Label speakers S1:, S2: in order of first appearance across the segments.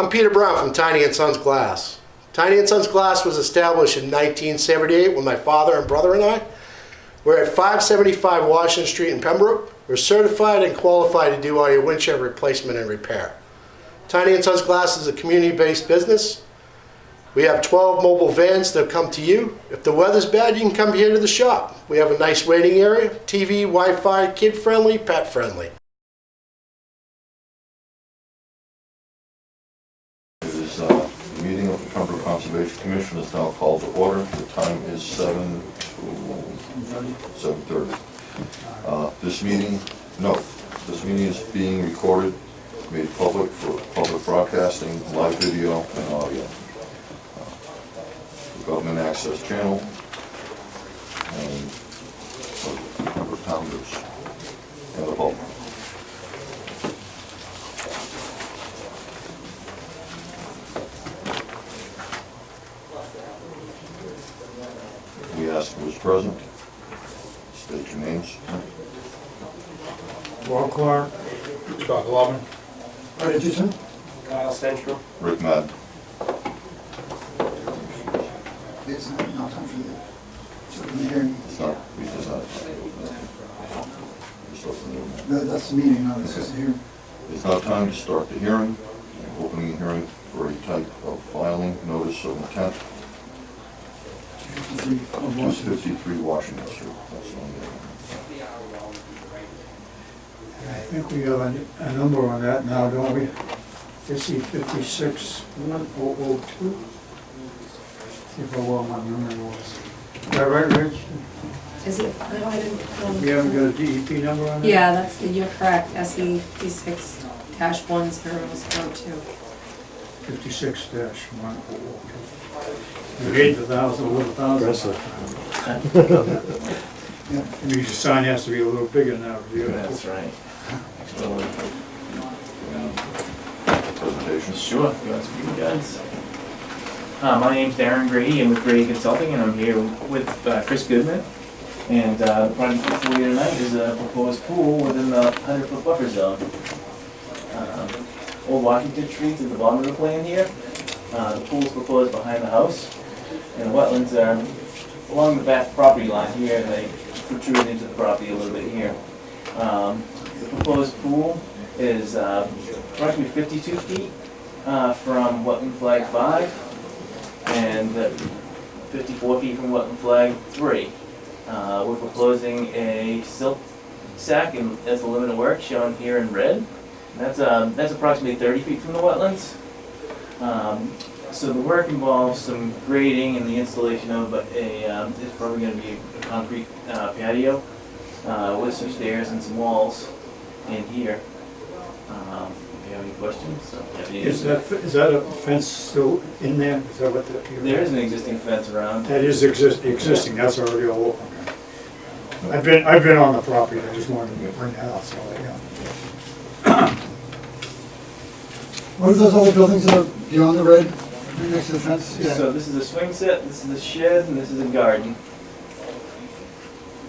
S1: I'm Peter Brown from Tiny & Sons Glass. Tiny & Sons Glass was established in 1978 when my father and brother and I were at 575 Washington Street in Pembroke. We're certified and qualified to do all your windshield replacement and repair. Tiny & Sons Glass is a community-based business. We have 12 mobile vans that come to you. If the weather's bad, you can come here to the shop. We have a nice waiting area, TV, Wi-Fi, kid-friendly, pet-friendly.
S2: The meeting of the Pembroke Conservation Commission is now called to order. The time is 7:30. This meeting is being recorded, made public for public broadcasting, live video, and audio. The government access channel and Pembroke Town News and the public. We ask who is present. State your names.
S3: Rob Clark. Scott Glover.
S4: Art Edgerton.
S3: Kyle Stenstrom.
S2: Rick Madden.
S4: It's not time for the hearing.
S2: It's not, we did not. Just open the hearing.
S4: That's the meeting, not this is the hearing.
S2: It's now time to start the hearing. Opening the hearing for a type of filing notice of intent. 253 Washington Street. That's the one there.
S3: I think we have a number on that now, don't we? SC 561002. See if I what my memory was. Is that right, Rich?
S5: Is it? No, I didn't.
S3: We haven't got a DEP number on that?
S5: Yeah, you're correct. SE 56-1002.
S3: 56-1002. We gave the 1,000, a little 1,000. Maybe your sign has to be a little bigger now.
S6: That's right.
S2: Presentation.
S6: Sure. You want to speak, guys? My name's Darren Grady. I'm with Grady Consulting, and I'm here with Chris Goodman. And the project before you tonight is a proposed pool within the 100-foot buffer zone. Old Washington Street's at the bottom of the plan here. The pool's proposed behind the house, and the wetlands are along the back property line here, and they protrude into the property a little bit here. The proposed pool is approximately 52 feet from wetland flag 5 and 54 feet from wetland flag 3. We're proposing a silt sack as the limit of work shown here in red. That's approximately 30 feet from the wetlands. So the work involves some grading and the installation of it's probably going to be a concrete patio with some stairs and some walls in here. If you have any questions,
S3: Is that a fence still in there? Is that what
S6: there is an existing fence around.
S3: That is existing, that's already all open. I've been on the property, I just wanted to bring that out, so, yeah.
S4: What are those other buildings that are beyond the red, right next to the fence? Yeah.
S6: So this is a swing set, this is a shed, and this is a garden.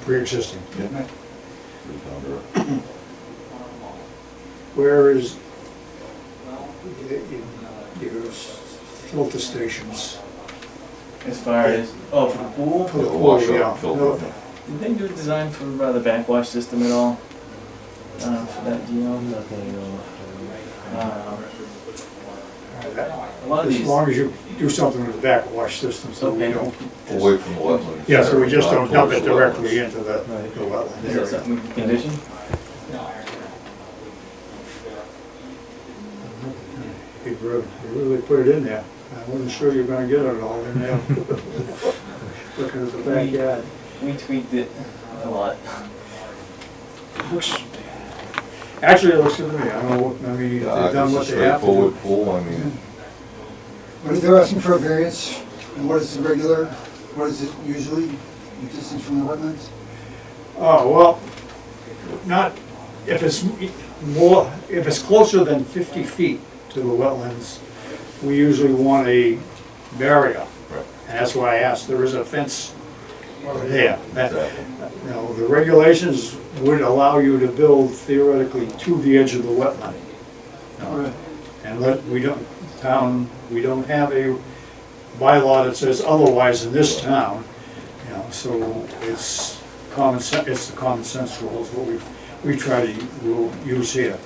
S3: Pre-existing.
S4: Right.
S3: Where is your filter stations?
S6: As far as, for the pool?
S3: For the pool,
S2: wash
S3: yeah.
S2: up, filter.
S6: Did they do a design for the backwash system at all? For that deal? A lot of
S3: As
S6: these.
S3: long as you do something with the backwash system, so we
S6: Okay.
S3: don't.
S2: Away from the wetlands.
S3: Yeah, so we just don't dump it
S2: Not close to
S3: directly
S2: wetlands.
S3: into the wetland
S6: Is that
S3: area.
S6: something we can condition?
S3: You really put it in there. I wasn't sure you were gonna get it all in there. Looking at the backyard.
S6: We tweaked it a lot.
S3: Actually, it looks good to me. I don't know, I mean,
S2: Yeah,
S3: they've done
S2: it's a
S3: what they have to do.
S2: straightforward pool, I mean,
S4: What if they're asking for a variance, and what is the regular, what is it usually, the distance from the wetlands?
S3: Oh, well, not, if it's more, if it's closer than 50 feet to the wetlands, we usually want a barrier.
S2: right.
S3: And that's why I asked, there is a fence there.
S2: Exactly.
S3: You know, the regulations would allow you to build theoretically to the edge of the wetland.
S4: Right.
S3: And we don't, town, we don't have a bylaw that says otherwise in this town, you know, so it's common sense, it's the common sense rule is what we try to use here.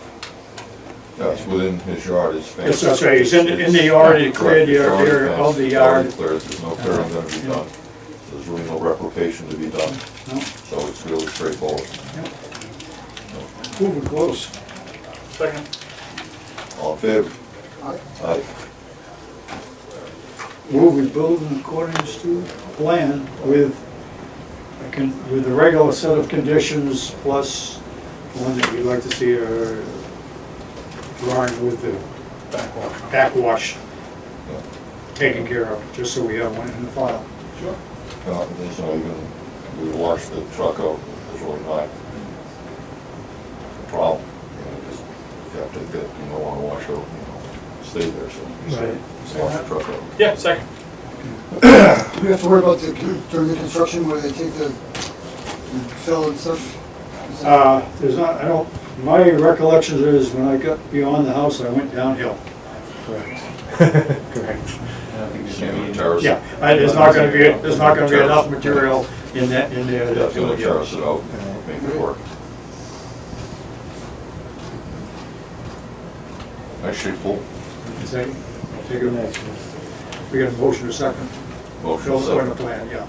S2: Yeah, it's within his yard, it's fenced.
S3: It's, that's right, he's in the yard, he cleared the
S2: Correct, it's already
S3: area of
S2: fenced,
S3: the
S2: it's already
S3: yard.
S2: cleared, there's no clearing gonna be done. There's really no replication to be done,
S3: No,
S2: so it's really straightforward.
S3: moving close.
S2: All in favor?
S4: Aye.
S2: Aye.
S3: Move we build in accordance to plan with, with the regular set of conditions plus one that you'd like to see a drawing with the backwash taken care of, just so we have one in the file.
S2: There's no even, we washed the truck out, there's really not a problem. You know, just, you have to get, you don't wanna wash out, stay there, so you
S3: Right.
S2: just wash the truck out.
S7: Yeah, second.
S4: Do we have to worry about during the construction where they take the fill and stuff? Is that-
S3: There's not, I don't, my recollection is when I got beyond the house, I went downhill.
S6: Correct. I don't think there's
S2: Sand
S6: gonna
S2: and
S6: be.
S2: terrace.
S3: Yeah, there's not gonna be enough material in that, in there.
S2: That's gonna terrace it out, make it work. Nice shape full,
S3: Take it next. We got a motion or second.
S2: motion
S3: Fill the
S2: second.
S3: plan, yeah.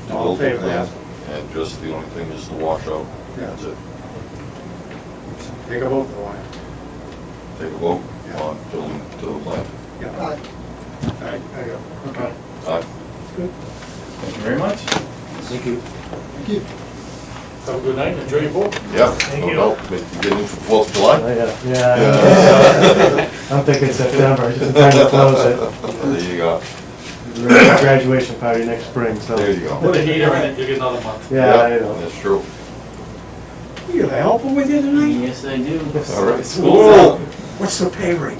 S2: To
S3: All in
S2: build the
S3: favor?
S2: plan, and just the only thing is the washout,
S3: Yeah.
S2: that's it.
S3: Take a vote, though, on it.
S2: Take a vote
S3: Yeah.
S2: on building to the plan.
S3: Yeah.
S4: Aye.
S3: I go. Okay.
S2: Aye.
S6: Thank you very much.
S4: Thank you.
S7: Have a good night, enjoy your boat.
S2: Yeah,
S7: Thank
S2: no
S7: you.
S2: doubt, make you get into 4th of July.
S8: Yeah, I'm thinking September, just trying to close it.
S2: There you go,
S8: Graduation party next spring, so.
S2: there you go.
S7: Put a heater in it, you get another month.
S8: Yeah, I know.
S2: That's true.
S3: You gonna help him with you tonight?
S6: Yes, I do.
S2: All right.
S6: School's out.
S3: What's the pay rate?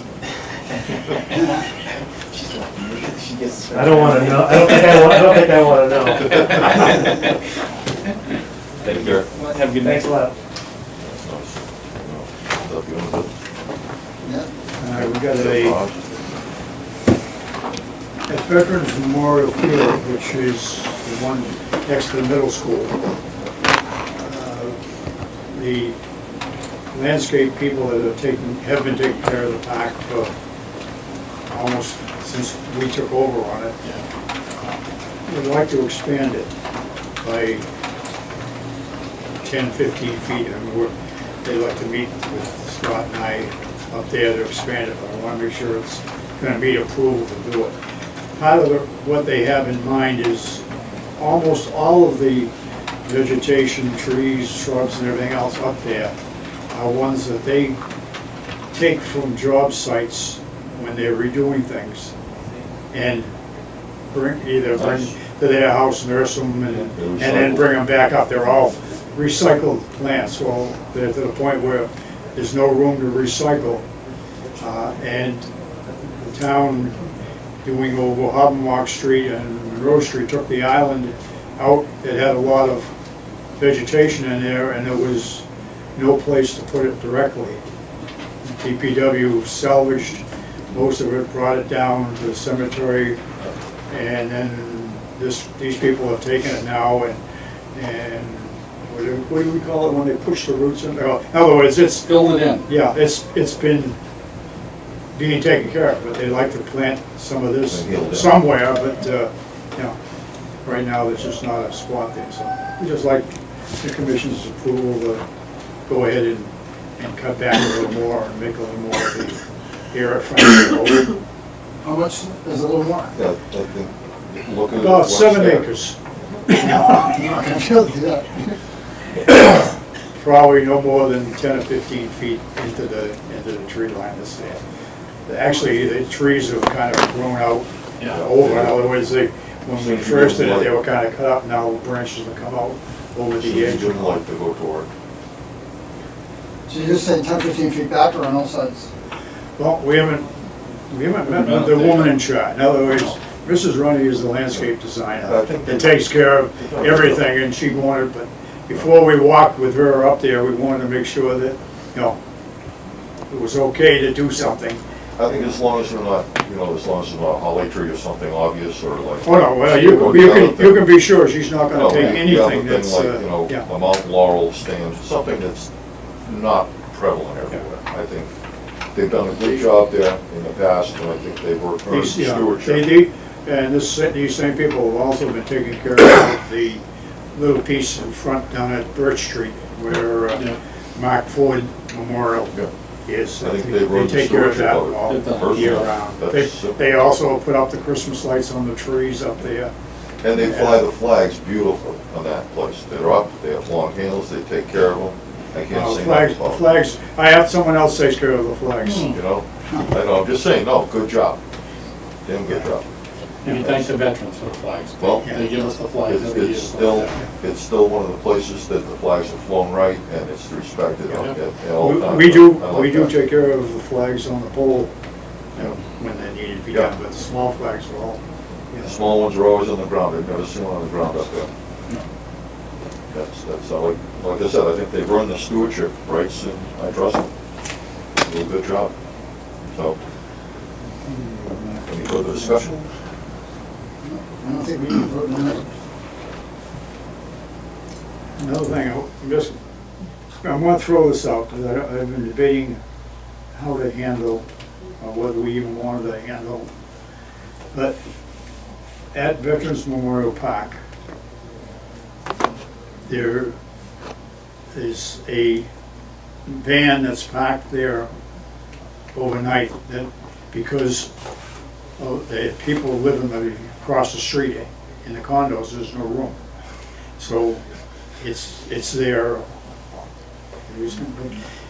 S6: She gets.
S8: I don't wanna know, I don't think I wanna know.
S2: Take care.
S6: Have a good night.
S8: Thanks a lot.
S2: That's nice. Stuff you want to do?
S4: Yeah.
S3: All right, we got at Veterans Memorial Field, which is the one next to the middle school. The landscape people that have been taking care of the park for almost since we took over on it. Would like to expand it by 10, 15 feet. I mean, they'd like to meet with Scott and I up there to expand it, but I want to make sure it's going to meet approval to do it. Part of what they have in mind is almost all of the vegetation, trees, shrubs, and everything else up there are ones that they take from job sites when they're redoing things and either bring to their house, nurse them, and then bring them back up. They're all recycled plants. Well, they're to the point where there's no room to recycle. And the town doing over Hobbenlock Street and Monroe Street took the island out. It had a lot of vegetation in there and there was no place to put it directly. DPW salvaged most of it, brought it down to the cemetery, and then these people have taken it now and what do we call it when they push the roots in? Oh, in other words, it's
S7: Fill it in.
S3: yeah, it's been being taken care of, but they'd like to plant some of this somewhere, but you know, right now there's just not a spot there. So we just like the commission's approval to go ahead and cut back a little more and make a little more of the area friendly.
S4: How much is a little more?
S2: Yeah, I think, looking at.
S3: About
S2: what's
S3: 7
S2: there,
S3: acres,
S4: I'm not gonna be able to do that.
S3: probably no more than 10 or 15 feet into the tree line that's there. Actually, the trees have kind of grown out over. In other words, when we first did it, they were kind of cut up. Now branches have come out over
S2: So
S3: the
S2: you
S3: edge.
S2: wouldn't like to go toward,
S4: So you're just saying 10, 15 feet back or on all sides?
S3: Well, we haven't met with the woman in charge. In other words, Mrs. Runny is the landscape designer.
S2: I think
S3: That takes care of everything, and she wanted, but before we walked with her up there, we wanted to make sure that, you know, it was okay to do something.
S2: I think as long as they're not, you know, as long as it's not a holly tree or something obvious or like.
S3: Oh, no, well,
S2: Or the
S3: you
S2: other
S3: can
S2: thing-
S3: be sure she's not
S2: No,
S3: gonna take
S2: the other
S3: anything
S2: thing,
S3: that's,
S2: like, you know,
S3: yeah.
S2: a Mount Laurel stand, something that's not prevalent everywhere. I think they've done a good job there in the past, and I think they've worked hard in
S3: These, yeah,
S2: stewardship.
S3: and these same people have also been taking care of the little piece in front down at Birch Street where
S7: Yeah.
S3: Mark Ford Memorial
S2: Yeah.
S3: is.
S2: I think they run the
S3: take care of
S2: stewardship
S3: that
S2: of it.
S3: all
S2: Personally,
S3: year round.
S2: that's simple.
S3: They also put up the Christmas lights on the trees up there.
S2: And they fly the flags beautifully on that place. They're up, they have long handles, they take care of them. I can't say nothing about it.
S3: Flags, I have someone else takes care of the flags.
S2: You know, I know, I'm just saying, no, good job. Damn good job.
S7: And you thank the veterans for the flags.
S2: Well,
S7: They give us the flags every year.
S2: it's still one of the places that the flags have flown right and it's respected at all times.
S3: We
S2: I like
S3: we do
S2: that.
S3: take care of the flags on the pole,
S2: Yeah.
S3: when they need to be
S2: Yeah.
S3: done, but the small flags are all,
S2: The small ones are always on the ground, I've never seen one on the ground up there. That's, like I said, I think they've run the stewardship rights and I trust them. They do a good job. So, any further discussion?
S4: I don't think we can vote on it.
S3: another thing, I'm gonna throw this out, because I've been debating how to handle, or whether we even wanted to handle, but at Veterans Memorial Park, there is a van that's parked there overnight, that, because of the people living across the street in the condos, there's no room. So it's there.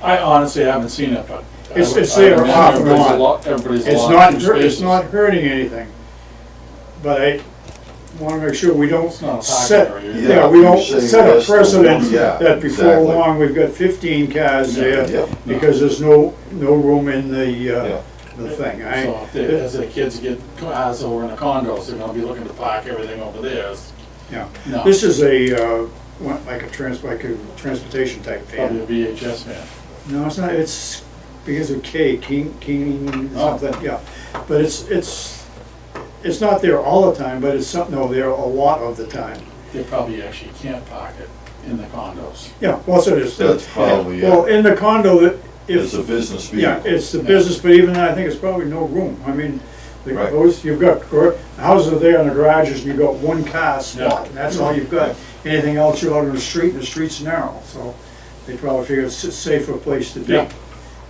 S7: I honestly haven't seen it, but.
S3: It's there
S7: I-
S3: off and
S7: everybody's
S3: on.
S7: a lot- Everybody's a
S3: It's
S7: lot
S3: not,
S7: of
S3: it's not hurting anything, but I wanna make sure we don't
S7: It's not a
S3: set,
S7: parking area.
S3: yeah, we don't
S2: You're saying
S3: set a
S2: yes to
S3: precedent
S2: one, yeah,
S3: that before
S2: exactly.
S3: long, we've got 15 cars there,
S2: Yeah.
S3: because there's no room in the
S2: Yeah.
S3: thing.
S7: So as the kids get cars over in the condos, they're gonna be looking to park everything over there.
S3: Yeah,
S7: No,
S3: this is like a transportation type
S7: probably
S3: van.
S7: a VHS van.
S3: No, it's not, it's because of King
S7: Oh.
S3: something, yeah. But it's not there all the time, but it's something, no, there a lot of the time.
S7: They probably actually can't park it in the condos.
S3: Yeah, well, so it is.
S2: That's probably,
S3: Well, in the condo, that
S2: It's
S3: if,
S2: a business
S3: yeah,
S2: vehicle.
S3: it's the business, but even then, I think it's probably no room. I mean,
S2: Right.
S3: those, you've got, houses are there in the garages, and you've got one car spot, and that's all you've got. Anything else, you're out on the street, and the street's narrow, so they probably figure it's a safer place to be.
S7: Yeah.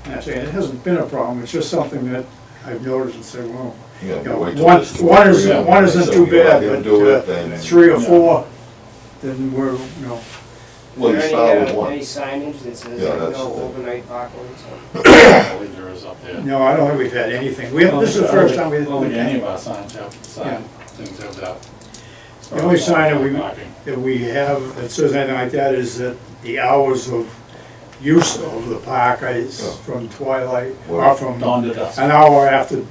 S3: And I say, it hasn't been a problem, it's just something that I've noticed and said, well,
S2: Yeah,
S3: you know,
S2: wait till
S3: one
S2: there's two or
S3: one
S2: three
S3: isn't,
S2: of
S3: one
S2: them.
S3: isn't
S2: So
S3: too
S2: you let
S3: bad,
S2: him do it,
S3: but
S2: then-
S3: 3 or
S7: Yeah.
S3: 4, then we're,
S2: Well, you
S9: Is
S2: start
S9: there
S2: with
S9: any
S2: one.
S9: signage that says
S2: Yeah,
S9: like
S2: that's
S9: no
S2: the thing.
S9: overnight parking?
S7: I believe there is up there.
S3: no, I don't think we've had anything. We have, this is the first time we.
S7: I don't think any of our signs have, things have that.
S3: The only sign that
S7: Parking.
S3: that we have that says anything like that is that the hours of use of the park is
S2: Yeah.
S3: from twilight, or
S2: Well,
S3: from
S7: Dawn to dusk.
S3: an hour after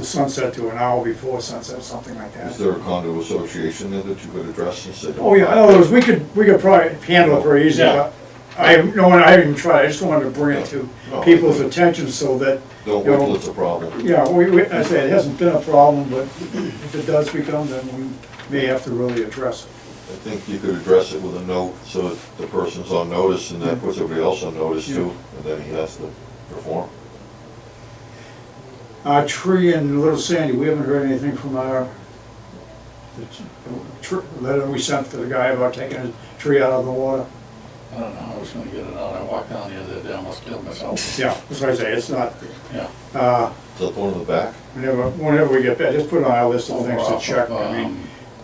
S3: sunset to an hour before sunset, something like
S2: Is
S3: that.
S2: there a condo association there that you could address and say?
S3: Oh, yeah, in other words, we could probably handle it very easy,
S7: Yeah.
S3: but I haven't even tried, I just wanted to bring it to
S2: No,
S3: people's attention so that,
S2: Don't wait till it's a problem.
S3: yeah, I say, it hasn't been a problem, but if it does become, then we may have to really address it.
S2: I think you could address it with a note so that the person's on notice and that puts everybody else on notice too, and then he has to perform.
S3: Tree and Little Sandy, we haven't heard anything from letter we sent to the guy about taking a tree out of the water.
S7: I don't know how I was gonna get it out. I walked down the other day, I almost killed myself.
S3: Yeah, that's what I say, it's not,
S7: Yeah.
S2: Is that the one in the back?
S3: whenever we get back, just put it on our list of things to
S7: Off
S3: check.
S7: of,
S3: I mean,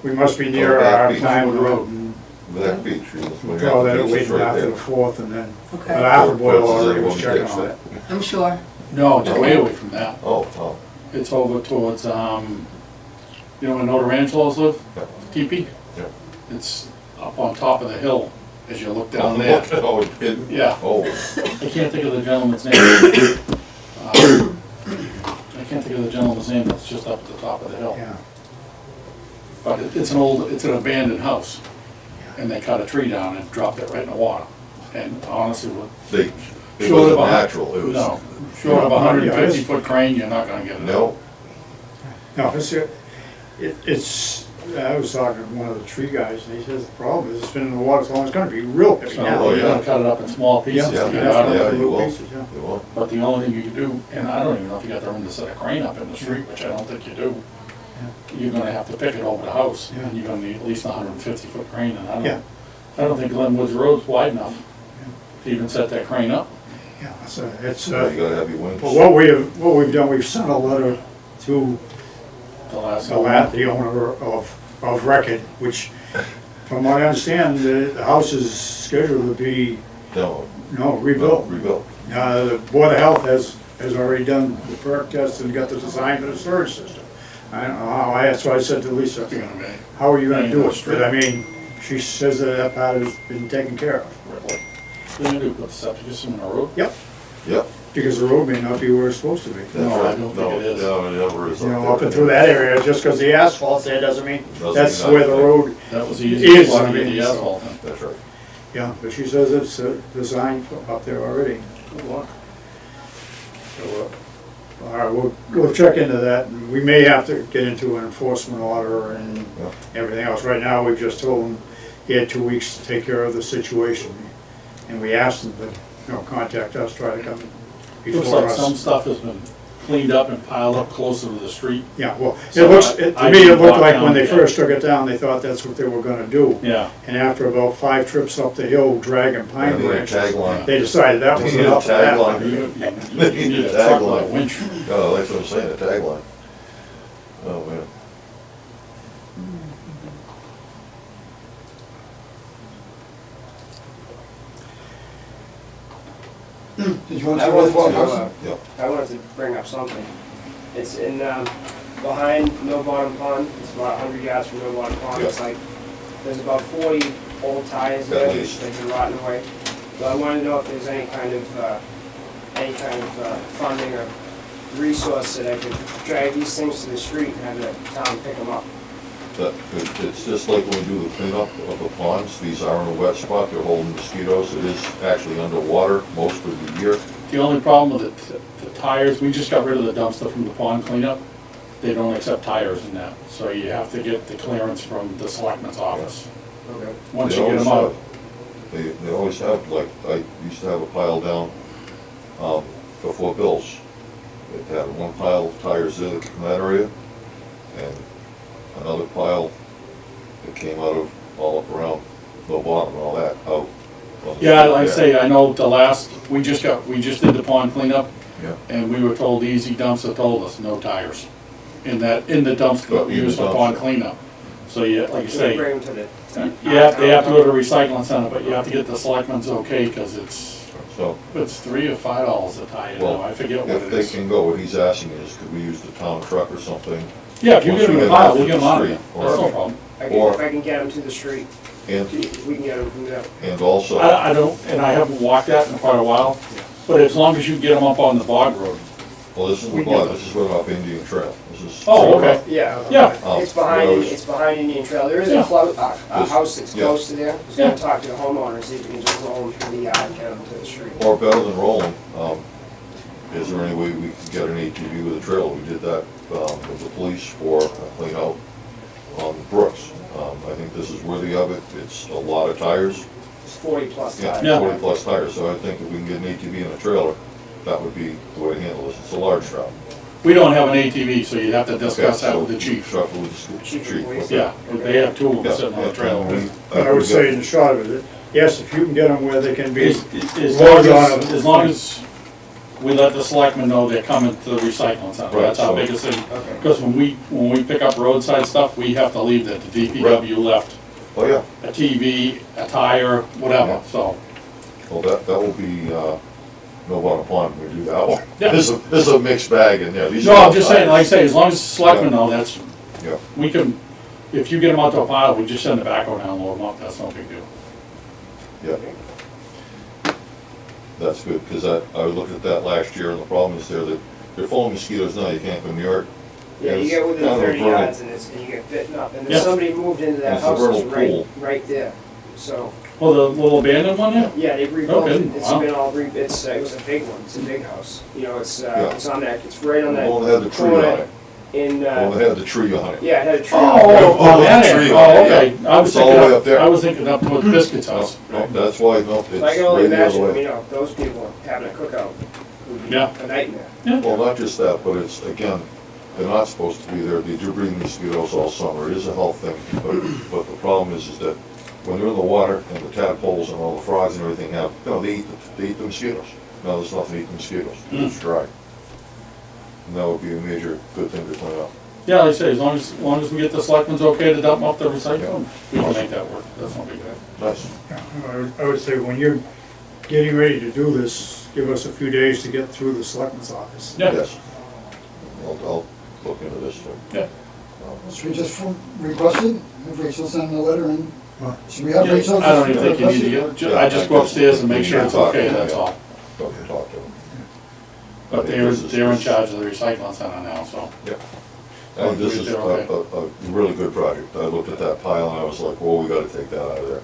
S3: we must be near
S2: Back
S3: our
S2: Beach
S3: time
S7: Wood
S3: road.
S7: Road.
S3: and
S2: Back Beach. When
S3: We'll
S2: you're
S3: call
S2: at
S3: that
S2: the beach, it's
S3: waiting
S2: right
S3: after
S2: there.
S3: the 4th, and then, but
S5: Okay,
S3: Arthur Boyle
S2: What's his
S3: already
S2: name
S3: was
S2: when he
S3: checking
S2: takes
S3: on
S2: that?
S3: it.
S5: I'm sure.
S7: No, it's way away from that.
S2: Oh,
S7: It's over towards, you know where Notre Angelos live?
S2: Yeah.
S7: Teepee?
S2: Yeah.
S7: It's up on top of the hill as you look down there.
S2: Oh, it did?
S7: Yeah.
S2: Oh,
S7: I can't think of the gentleman's name. I can't think of the gentleman's name that's just up at the top of the hill.
S3: Yeah,
S7: But it's an abandoned house. And they cut a tree down and dropped it right in the water. And honestly,
S2: they, It
S7: Short of
S2: wasn't
S7: a-
S2: natural, it was.
S7: No, short of a 150-foot crane, you're not gonna get it.
S2: No,
S3: No, it's, I was talking to one of the tree guys, and he says the problem is it's been in the water so long, it's gonna be real heavy
S7: So
S3: now.
S2: Oh,
S7: you're gonna cut it up in small pieces
S3: Yeah,
S7: to get
S2: yeah,
S7: out of
S2: yeah,
S7: it.
S2: you will.
S3: Pieces, yeah.
S2: it won't.
S7: But the only thing you can do, and I don't even know if you got the room to set a crane up in the street, which I don't think you do. You're gonna have to pick it over the house,
S3: Yeah.
S7: and you're gonna need at least a 150-foot crane, and
S3: Yeah.
S7: I don't think Glenwood's Road's wide enough to even set that crane up.
S3: Yeah, so it's,
S2: You gotta have your wings.
S3: well, what we've done, we've sent a letter to
S7: The last
S3: the owner of record, which, from what I understand, the house is scheduled to be,
S2: No,
S3: rebuilt.
S2: rebuilt.
S3: The Board of Health has already done the perk test and got the design for the storage system. I don't know how, that's why I said to Lisa,
S7: You're gonna be
S3: how are you gonna do it?
S7: Straight.
S3: But I mean, she says that part has been taken care of.
S7: really. What do you do, put the septic system in the road?
S3: Yep,
S2: Yep.
S3: because the road may not be where it's supposed to be.
S2: That's
S7: No, I
S2: right.
S7: don't think it is.
S2: No, it never is.
S3: You know, up and through that area, just because the asphalt's there doesn't mean
S2: Doesn't
S3: that's
S2: mean
S3: where the
S2: nothing.
S3: road,
S7: That was the
S3: Is,
S7: easiest
S3: I
S7: one to get
S3: mean,
S7: the
S3: so-
S7: asphalt in.
S2: That's right.
S3: yeah, but she says it's designed up there already.
S7: Good luck.
S3: So, all right, we'll check into that. We may have to get into an enforcement order and
S2: Yeah.
S3: everything else. Right now, we've just told him he had 2 weeks to take care of the situation. And we asked him to, contact us, try to come
S7: Looks
S3: before
S7: like some
S3: us.
S7: stuff has been cleaned up and piled up closer to the street.
S3: Yeah, well,
S7: So
S3: to
S7: I
S3: me, it
S7: didn't
S3: looked
S7: walk
S3: like
S7: down
S3: when they
S7: yet.
S3: first took it down, they thought that's what they were gonna do.
S7: Yeah.
S3: And after about 5 trips up the hill, dragging pine
S2: They need a
S3: branches,
S2: tagline.
S3: they decided that was
S2: They need a
S3: enough of that.
S2: tagline.
S7: You need a truck with a winch.
S2: Oh, that's what I'm saying, a tagline. Oh, man.
S4: Did you want
S9: I
S4: to
S9: wanted
S4: say what
S9: to,
S4: house?
S2: Yep.
S9: I wanted to bring up something. It's in, behind No Bottom Pond, it's about 100 yards from No Bottom Pond. It's like, there's about 40 old tires there,
S2: At least.
S9: they've been rotting away. So I wanted to know if there's any kind of funding or resource that I could drag these things to the street and have the town pick them up.
S2: It's just like when we do the cleanup of the ponds, these are in a wet spot, they're holding mosquitoes, it is actually underwater most of the year.
S7: The only problem with the tires, we just got rid of the dumpster from the pond cleanup. They don't accept tires in that, so you have to get the clearance from the selectman's office.
S9: Okay.
S7: Once
S2: They
S7: you get
S2: always
S7: them out.
S2: have- They always have, like, I used to have a pile down, before Bill's. It had one pile of tires in that area, and another pile that came out of, all up around the bottom and all that, out. on the
S7: Yeah,
S2: street
S7: like I
S2: there.
S7: say, I know the last, we just did the pond cleanup,
S2: Yeah.
S7: and we were told, Easy Dumpster told us, no tires. In the dumpster that we
S2: In the
S7: use for pond
S2: dumpster.
S7: cleanup. So you, like you
S9: So
S7: say,
S9: bring them to the.
S7: they have to go to the recycling center, but you have to get the selectman's okay, cause it's
S2: So,
S7: $3 or $5 a tire now, I forget what
S2: if
S7: it
S2: they
S7: is.
S2: can go, what he's asking is, could we use the town truck or something?
S7: Yeah, if you
S2: once
S7: get them
S2: we
S7: in the
S2: get
S7: pile,
S2: off
S7: we'll
S2: of
S7: get them
S2: the
S7: out of there,
S2: street,
S7: that's no
S2: or-
S7: problem.
S2: Or-
S9: If I can get them to the street,
S2: And,
S9: we can get them from there.
S2: and also,
S7: I don't, and I haven't walked that in quite a while, but as long as you get them up on the bog road.
S2: well, this is the
S7: we
S2: bottom,
S7: get-
S2: this is right off Indian Trail, this is.
S7: Oh, okay.
S9: Yeah.
S7: Yeah.
S2: Oh,
S9: It's behind,
S2: well,
S9: it's behind Indian Trail. There is
S7: Yeah.
S9: a house that's
S2: Yeah.
S9: close to there. I was
S7: Yeah.
S9: gonna talk to the homeowner, see if we can just roll them through the yard and get them to the street.
S2: Or better than rolling, is there any way we could get an ATV with a trailer? We did that, with the police for a clean out on Brooks. I think this is worthy of it, it's a lot of tires,
S9: It's 40 plus
S2: yeah,
S9: tires.
S7: Yeah.
S2: 40 plus tires, so I think if we can get an ATV and a trailer, that would be the way to handle this, it's a large truck.
S7: We don't have an ATV, so you'd have to discuss
S2: Okay,
S7: that with
S2: so
S7: the chief.
S2: Truck with the
S9: Chief of
S2: chief.
S9: police.
S2: okay.
S7: Yeah, they have two of them
S2: Yeah,
S7: sitting on the
S2: yeah,
S7: trailer.
S2: and
S3: But I would say in the short of it, yes, if you can get them where they can be,
S7: As long as we let the selectmen know they're coming to the recycling center,
S2: Right,
S7: that's our
S2: so-
S7: biggest thing.
S9: Okay.
S7: Because when we pick up roadside stuff, we have to leave that the DPW left
S2: Oh, yeah,
S7: a TV, a tire, whatever,
S2: Yeah.
S7: so.
S2: well, that will be, no bottom pond when we do that one.
S7: Yeah.
S2: This is a mixed bag in there. These
S7: No,
S2: are all
S7: I'm just saying, like I
S2: tires.
S7: say, as long as the selectmen know, that's,
S2: Yeah.
S7: we can, if you get them out to a pile, we just send the backhoe down, load them up, that's no big deal.
S2: Yeah. That's good, because I looked at that last year, and the problem is that they're full of mosquitoes now, you can't come near it.
S9: Yeah, you get within
S2: Down to
S9: 30
S2: vernal.
S9: yards and you get bitten up. And
S7: Yeah.
S9: then somebody moved into that
S2: It's a
S9: house
S2: vernal
S9: that's right,
S2: pool.
S9: right there. So,
S7: Oh, the little abandoned one there?
S9: Yeah, they rebuilt it,
S7: Okay,
S9: it's
S7: wow.
S9: been all it was a big one, it's a big house, you know, it's
S2: Yeah.
S9: it's on that, it's right on
S2: The
S9: that
S2: one that had the tree on
S9: corner
S2: it,
S9: in,
S2: the one that had the tree on it.
S9: yeah, it had a tree.
S7: Oh, that
S2: tree
S7: is,
S2: on it,
S7: oh, okay. I was
S2: It's all
S7: thinking
S2: the way up there.
S7: I was thinking up towards Biscuit's house.
S2: No, that's why, no, it's
S9: So I can only
S2: right the other
S9: imagine,
S2: way.
S9: you know, those people having a cookout would be
S7: Yeah.
S9: a nightmare.
S2: Well, not just that, but it's, again, they're not supposed to be there, they do bring mosquitoes all summer, it is a health thing, but the problem is that when they're in the water and the tadpoles and all the frogs and everything have, you know, they eat the mosquitoes. No, there's nothing to eat the mosquitoes, it's dry. And that would be a major good thing to clean up.
S7: Yeah, like I say, as long as we get the selectmen's okay to dump off the recycling, we can make that work. That's not big deal.
S2: Nice.
S3: Yeah, I would say when you're getting ready to do this, give us a few days to get through the selectman's office.
S7: Yeah.
S2: Yes. I'll look into this too.
S7: Yeah.
S4: Should we just request it, have Rachel send a letter and,
S3: What?
S4: should we have Rachel?
S7: I don't even
S4: just
S7: think you need to
S4: request it?
S7: get, I just go upstairs and make sure it's okay, that's all.
S2: Talk to them.
S7: But they're in charge of the recycling center now, so.
S2: And this is
S7: They're okay.
S2: a really good project. I looked at that pile and I was like, well, we gotta take that out of there.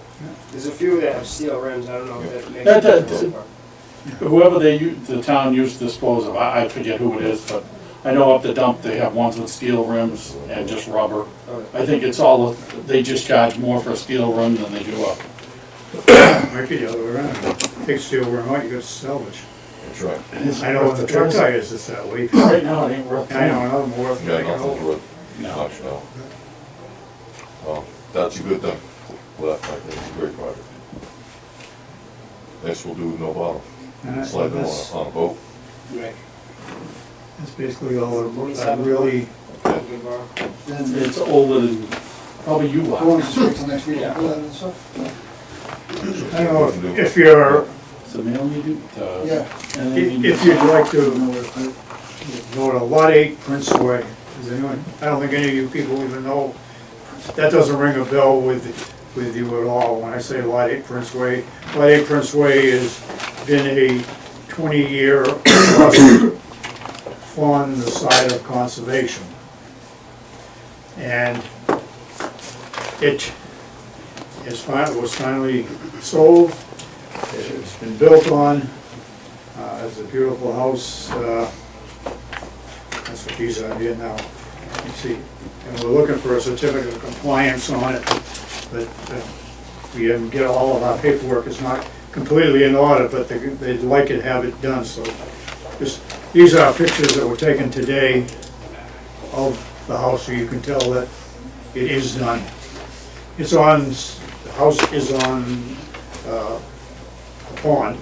S9: There's a few that have steel rims, I don't know if that makes
S7: That-
S9: a
S7: that-
S9: difference.
S7: Whoever the town used to dispose of, I forget who it is, but I know up the dump, they have ones with steel rims and just rubber. I think it's all, they just charge more for a steel rim than they do up.
S3: Might be the other way around. Take steel rim out, you got salvage.
S2: That's right.
S3: I know in the truck tires it's that way.
S7: Right now, it ain't worth.
S3: I know, another more.
S2: Yeah, nothing's worth
S7: No.
S2: much, no. That's a good thing. Well, I think it's a great project. Next we'll do no bottom.
S3: And
S2: Slide them
S3: that's,
S2: on a boat.
S9: Right.
S3: that's basically all I really,
S9: Good bar.
S4: Then,
S7: It's older than probably you
S4: I
S7: are.
S4: want to just wait till next week and pull that and stuff.
S3: I don't know if you're,
S7: It's the mail you do?
S4: Yeah.
S7: And then you
S3: if you'd like to
S4: No, I-
S3: go to Lot 8 Prince Way, does anyone, I don't think any of you people even know, that doesn't ring a bell with you at all when I say Lot 8 Prince Way. Lot 8 Prince Way has been a 20-year trust on the side of conservation. And it was finally sold, it's been built on, it's a beautiful house, that's what these are here now, you see. And we're looking for a certificate of compliance on it, but we didn't get all of our paperwork, it's not completely in order, but they'd like to have it done, so. These are pictures that were taken today of the house, so you can tell that it is done. It's on, the house is on a pond,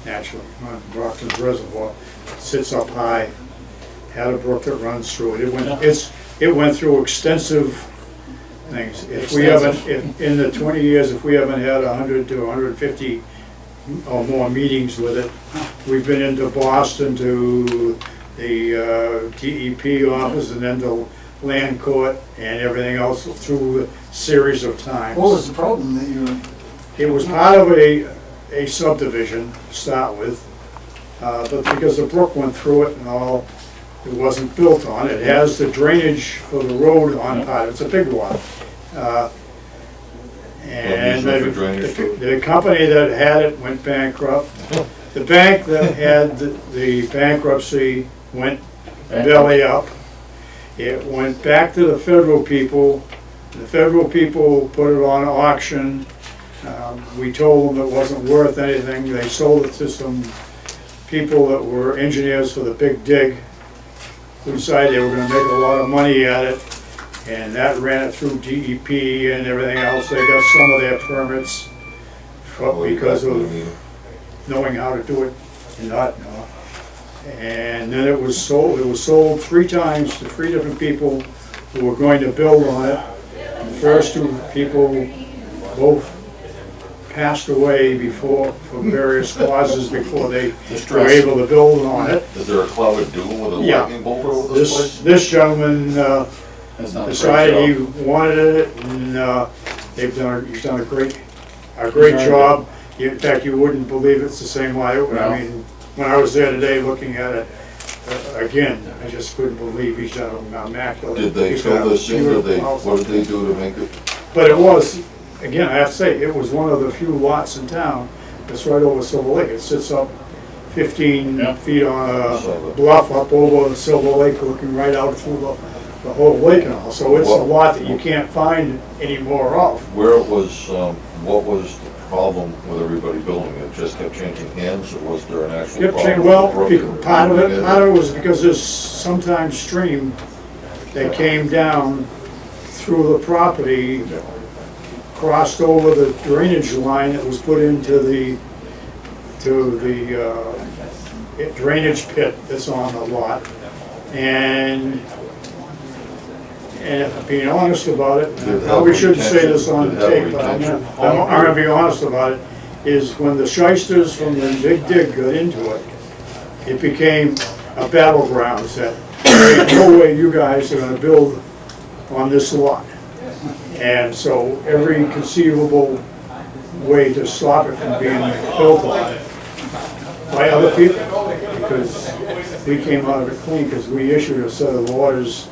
S3: naturally, on Brockton's Reservoir. It sits up high, had a brook that runs through it. It went through extensive things. If we haven't, in the 20 years, if we haven't had 100 to 150 or more meetings with it, we've been into Boston to the DEP office and then to land court and everything else through a series of times.
S4: What was the problem that you were?
S3: It was part of a subdivision to start with, but because the brook went through it and all, it wasn't built on. It has the drainage for the road on part, it's a big lot. And
S2: using it for drainage too?
S3: the company that had it went bankrupt. The bank that had the bankruptcy went belly up. It went back to the federal people. The federal people put it on auction. We told them it wasn't worth anything. They sold it to some people that were engineers for the Big Dig, who decided they were gonna make a lot of money at it. And that ran it through DEP and everything else. They got some of their permits because of knowing how to do it and not know. And then it was sold 3 times to 3 different people who were going to build on it. The first 2 people both passed away before, for various causes, before they were able to build on it.
S2: Is there a cloud of doom with a
S3: Yeah.
S2: lightning bolt over this place?
S3: This gentleman
S7: That's not a great
S3: decided he
S7: job.
S3: wanted it, and he's done a great job. In fact, you wouldn't believe it's the same way. I mean, when I was there today looking at it, again, I just couldn't believe he's done an immaculate.
S2: Did they
S3: he's got
S2: fill
S3: a
S2: this in,
S3: beautiful house.
S2: what did they do to make it?
S3: But it was, again, I have to say, it was one of the few lots in town that's right over Silver Lake. It sits up 15
S7: Yeah.
S3: feet on a bluff up over Silver Lake, looking right out through the whole lake and all. So it's a lot that you can't find any more of.
S2: Where it was, what was the problem with everybody building it? Just kept changing hands, or was there an actual
S3: Yep,
S2: problem?
S3: well,
S2: with the brook
S3: part of
S2: moving
S3: it was because there's sometimes stream that came down through the property, crossed over the drainage line that was put into the drainage pit that's on the lot. And if I'm being honest about it,
S2: Did it
S3: I probably
S2: have
S3: shouldn't say this on
S2: retention?
S3: the
S2: Did it have
S3: tape, but I'm
S2: retention?
S3: gonna be honest about it, is when the shysters from the Big Dig got into it, it became a battleground that, there ain't no way you guys are gonna build on this lot. And so every conceivable way to stop it from being built on by other people, because we came out of it clean, because we issued a set of orders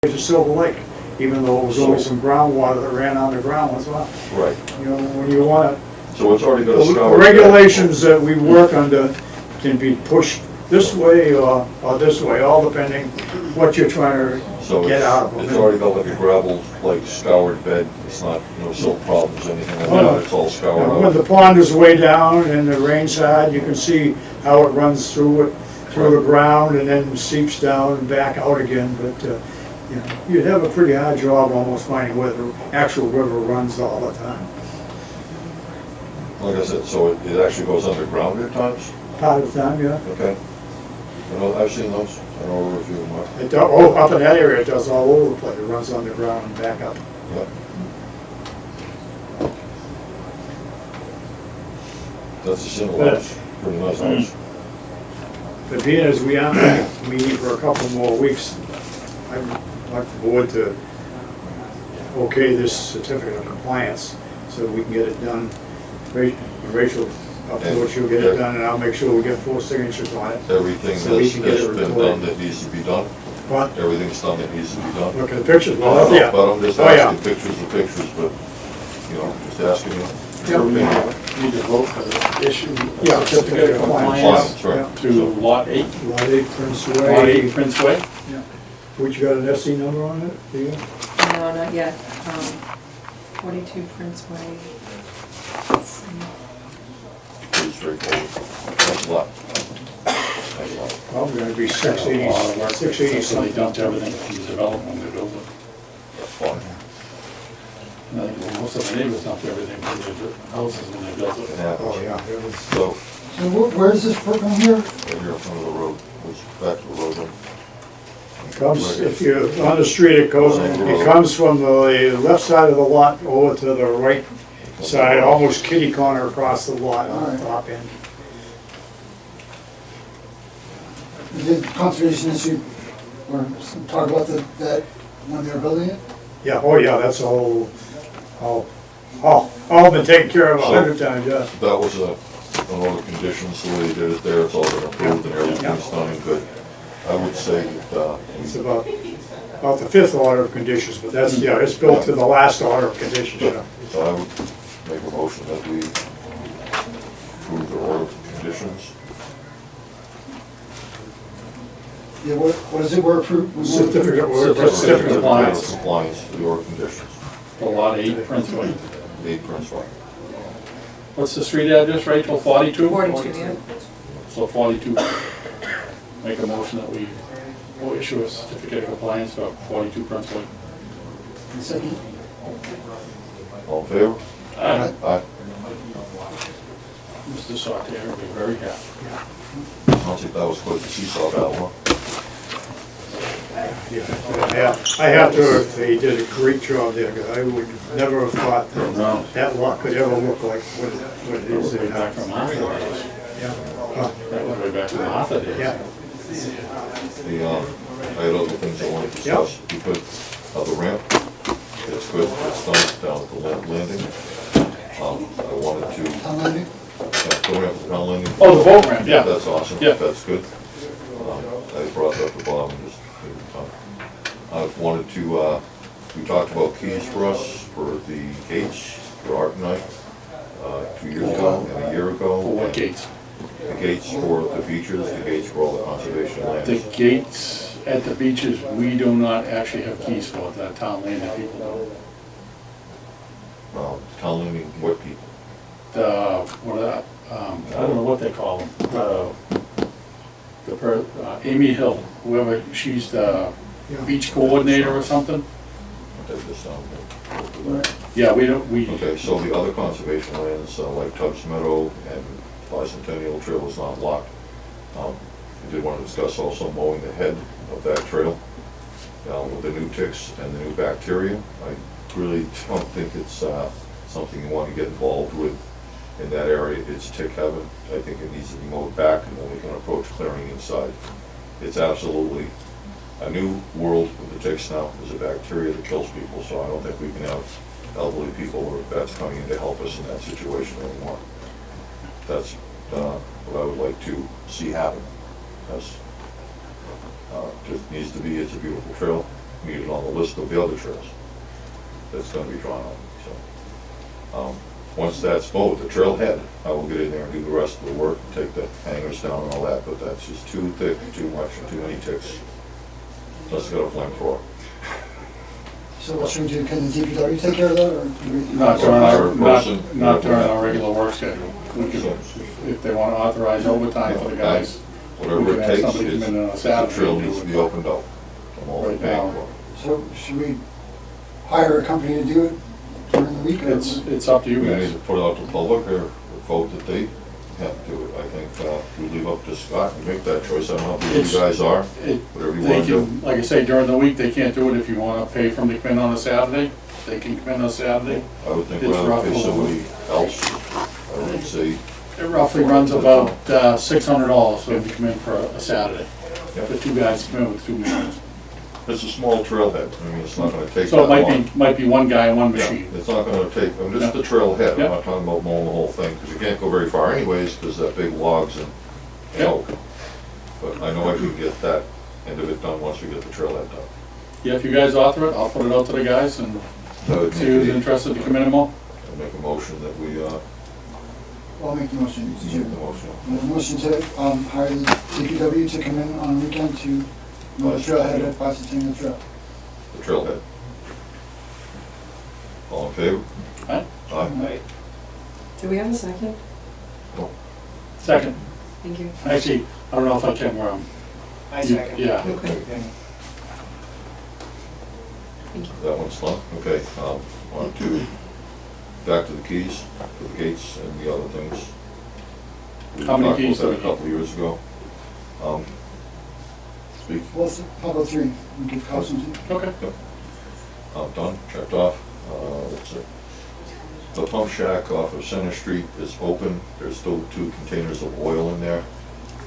S3: to Silver Lake, even though it was only some groundwater that ran underground as well.
S2: Right,
S3: You know, when you wanna,
S2: so it's already got a
S3: the
S2: scour.
S3: regulations that we work under can be pushed this way or this way, all depending what you're trying
S2: So
S3: to get out of them.
S2: it's already got like a gravel, like scoured bed, it's not, no silt problems, anything like
S3: Oh, no.
S2: that, it's all scoured
S3: When
S2: out.
S3: the pond is way down and the rain's hard, you can see how it runs through the ground and then seeps down and back out again, but, you know, you'd have a pretty hard job almost finding where the actual river runs all the time.
S2: Like I said, so it actually goes underground at times,
S3: Part of the time, yeah.
S2: okay? You know, I've seen those, I know where a few of them are.
S3: Up in that area, it does all over the place, it runs underground and back up.
S2: Yeah. That's a single house, pretty nice house.
S3: But being as we aren't meeting for a couple more weeks, I'd like the board to okay this certificate of compliance so we can get it done. Rachel, of course, you'll get it done, and I'll make sure we get 4 signatures on it.
S2: Everything
S3: So we
S2: has
S3: can get it
S2: been done
S3: recorded.
S2: that needs to be done,
S3: What?
S2: everything's done that needs to be done.
S3: Look at the pictures,
S2: No,
S3: well,
S2: no,
S3: yeah.
S2: but I'm just
S3: Oh, yeah.
S2: asking, pictures are pictures, but, you know, just asking you.
S3: Yep.
S2: your opinion.
S7: Need to vote for the issue.
S3: Yeah,
S7: Certificate of compliance
S2: Compliance, right.
S7: to lot 8,
S3: Lot 8 Prince
S7: lot
S3: Way.
S7: 8 Prince Way.
S3: Which you got an SC number on it, do you?
S5: No, not yet. 42 Prince Way. Let's see.
S2: Pretty straightforward. Thanks a lot. Thanks a lot.
S3: Probably gonna be
S7: A lot of work.
S3: 680
S7: So they
S3: something.
S7: dumped everything from the development when they built it.
S2: That's fine.
S7: And I think most of the neighbors dumped everything from the houses when they built
S2: It
S7: it.
S2: happens.
S3: Oh, yeah, it was.
S2: So,
S4: So where is this brook on here?
S2: right here in front of the road, goes back to the road then.
S3: Comes, if you're on the street, it comes from the left side of the lot over to the right side, almost kitty corner across the lot on the top end.
S4: Did conservation issue, or talk about that when they were building it?
S3: Yeah, oh yeah, that's all been taken care of 100 times, yeah.
S2: That was an order of conditions, the way they did it there, it's all been approved and everything's done and good. I would say that,
S3: It's about the 5th order of conditions, but that's, yeah, it's built to the last order of conditions, yeah.
S2: so I would make a motion that we approve the order of conditions.
S4: Yeah, what is it, we're approved?
S3: Certificate of
S7: Certificate of compliance.
S2: Compliance to the order of conditions.
S7: For lot 8 Prince Way.
S2: 8 Prince Way.
S7: What's the street address, Rachel? 42?
S5: 42, yeah.
S7: So 42. Make a motion that we will issue a certificate of compliance for 42 Prince Way.
S4: Second.
S2: All in favor?
S7: Aye.
S2: Aye.
S7: Mr. Sauter will be very happy.
S2: I don't think that was quite the seesaw battle,
S3: Yeah, I have to, they did a great job there, because I would never have thought
S7: No.
S3: that lot could ever look like what it is
S7: Way
S3: there
S7: back from
S3: now.
S7: Martha days.
S3: Yeah.
S7: That was way back from Martha days.
S3: Yeah,
S2: huh? I had other things I wanted to discuss. You put the ramp, it's good, it's done down at the landing. I wanted to,
S4: Town landing?
S2: the ramp at the town landing.
S7: Oh, the boat ramp, yeah.
S2: That's awesome,
S7: Yeah.
S2: that's good. I brought that to Bob and just, I wanted to, we talked about keys for us, for the gates for Art Night, 2 years ago and a year ago.
S7: For what
S2: and
S7: gates?
S2: The gates for the beaches, the gates for all the conservation lands.
S7: The gates at the beaches, we do not actually have keys for, the town landing people
S2: Town landing, what people?
S7: do. I don't know what they call them, Amy Hill, whoever, she's the beach coordinator or something.
S2: I'll take this down.
S7: Yeah, we,
S2: Okay, so the other conservation lands, like Tubbs Meadow and Bicentennial Trail is not locked. We did want to discuss also mowing the head of that trail with the new ticks and the new bacteria. I really don't think it's something you want to get involved with in that area. It's tick heaven. I think it needs to be mowed back, and then we can approach clearing inside. It's absolutely a new world with the ticks now. There's a bacteria that kills people, so I don't think we can have elderly people or vets coming in to help us in that situation anymore. That's what I would like to see happen. That's just needs to be, it's a beautiful trail, needed on the list of the other trails that's gonna be drawn on, so. Once that's mowed, the trailhead, I will get in there and do the rest of the work, take the hangers down and all that, but that's just too thick, too much, and too many ticks. Plus got a flamethrower.
S4: So what should we do? Can the DPW take care of that, or? do we-
S7: not during our,
S2: Person.
S7: not during our regular work schedule. We could, if they wanna authorize overtime for the guys,
S2: Whatever
S7: We
S2: it
S7: can have
S2: takes,
S7: somebody come in on a
S2: the
S7: Saturday
S2: trail
S7: and do
S2: needs to
S7: it.
S2: be opened up. I'm all for
S7: Right
S2: paying
S7: now.
S2: for it.
S4: So should we hire a company to do it during the week? or-
S7: it's up to you
S2: We
S7: guys.
S2: need to put it out to public or vote that they have to do it. I think we leave up to Scott and make that choice. I don't know who you
S7: It's-
S2: guys are,
S7: It,
S2: whatever you
S7: they
S2: want to do.
S7: can, like I say, during the week, they can't do it. If you wanna pay for them to come in on a Saturday, they can come in on a Saturday.
S2: I would think
S7: it's
S2: rather
S7: rough
S2: pay
S7: for
S2: somebody else. I would say,
S7: It roughly runs about $600 for them to come in for a Saturday.
S2: Yeah.
S7: For two guys to come in with 2 machines.
S2: it's a small trailhead. I mean, it's not gonna take that
S7: So
S2: long.
S7: it might be one guy and one
S2: Yeah,
S7: machine.
S2: it's not gonna take, I'm just the trailhead.
S7: Yeah.
S2: I'm not talking about mowing the whole thing, because you can't go very far anyways, because that big logs and
S7: Yeah.
S2: oak. But I know I can get that end of it done once we get the trailhead done.
S7: Yeah, if you guys author it, I'll put it out to the guys and
S2: So I would
S7: see who's
S2: make
S7: interested to come in and mow.
S2: a motion that we,
S4: I'll make the motion, Mr.
S2: make
S4: Chairman.
S2: the motion.
S4: A motion to hire the DPW to come in on a weekend to mow the trailhead at Bicentennial Trail.
S2: The trailhead. All in favor?
S7: Aye.
S2: Aye.
S5: Do we have a second?
S7: Second,
S5: Thank you.
S7: actually, I don't know if I can,
S9: I second.
S7: yeah.
S5: Okay. Thank you.
S2: That one's done, okay, on to, back to the keys, for the gates and the other things. We
S7: How many
S2: talked about
S7: keys do
S2: that
S7: we
S2: a couple of years ago. Speak,
S4: Well, how about three? We give Carlson two.
S7: Okay.
S2: done, checked off, that's it. The pump shack off of Center Street is open, there's still 2 containers of oil in there,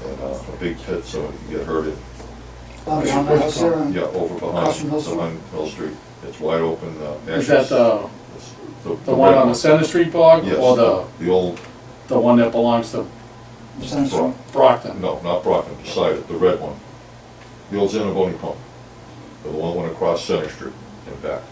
S2: and a big pit, so you can get hurt in.
S4: Behind the house there,
S2: Yeah, over
S4: Across from Mill Street?
S2: behind Mill Street, it's wide open.
S7: Is that the
S2: it's
S7: one
S2: red
S7: on the Center Street block?
S2: Yes,
S7: Or the
S2: old,
S7: one that belongs to
S4: Center Street.
S7: Brockton?
S2: no, not Brockton, beside it, the red one. The old Zanaboni pump, the one that went across Center Street and back.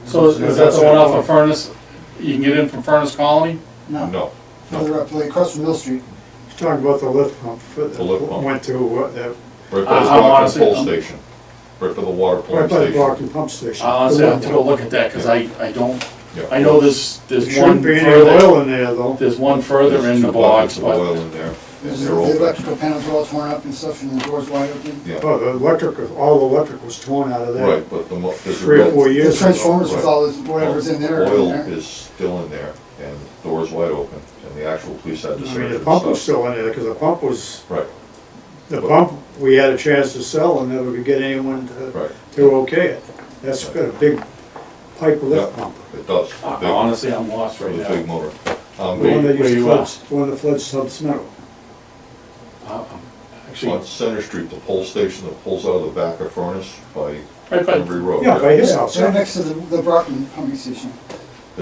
S7: So is that the one off of Furnace? You can get in from Furnace Colony?
S4: No,
S2: No,
S4: further up, like across from Mill Street.
S3: He's talking about the lift pump.
S2: The lift pump.
S3: Went to, that,
S2: right by the
S7: I'm
S2: Brockton
S7: honestly-
S2: pole station, right by the water pump
S3: right by the
S2: station.
S3: Brockton pump station.
S7: I'll honestly have to go look at that, cause I don't,
S2: Yeah.
S7: I know there's
S3: There
S7: one
S3: shouldn't be any
S7: further,
S3: oil in there, though.
S7: there's one further
S2: There's
S7: in the
S2: 2
S7: box,
S2: buckets of
S7: but
S2: oil in there, and
S4: There's
S2: they're
S4: the
S2: open.
S4: electrical panels are all torn up and stuff, and the doors wide open.
S2: Yeah,
S3: Oh, the electric, all the electric was torn out of there.
S2: right, but there's a
S3: 3 or
S2: real.
S3: 4
S4: The
S3: years ago.
S4: transformers with
S2: Right.
S4: all this, whatever's in there. are in
S2: Oil
S4: there.
S2: is still in there, and doors wide open, and the actual police had to
S3: I
S2: search
S3: mean,
S2: and
S3: the pump was
S2: stuff.
S3: still in there, because the pump was,
S2: Right,
S3: the pump, we had a chance to sell and never could get anyone
S2: right,
S3: to okay it. That's got a big pipe lift
S2: Yeah.
S3: pump.
S2: it does. Big-
S7: honestly, I'm lost right
S2: With a big
S7: now.
S2: motor.
S3: The one that
S7: where
S3: used to
S7: you
S3: flood,
S7: at?
S3: the one that floods Tubbs Meadow.
S7: Actually,
S2: On Center Street, the pole station that pulls out of the back of Furnace by
S7: right by,
S2: Embry Road.
S3: Yeah, by his
S4: Yeah,
S3: house.
S4: right
S3: yeah.
S4: next to the Brockton pumping station.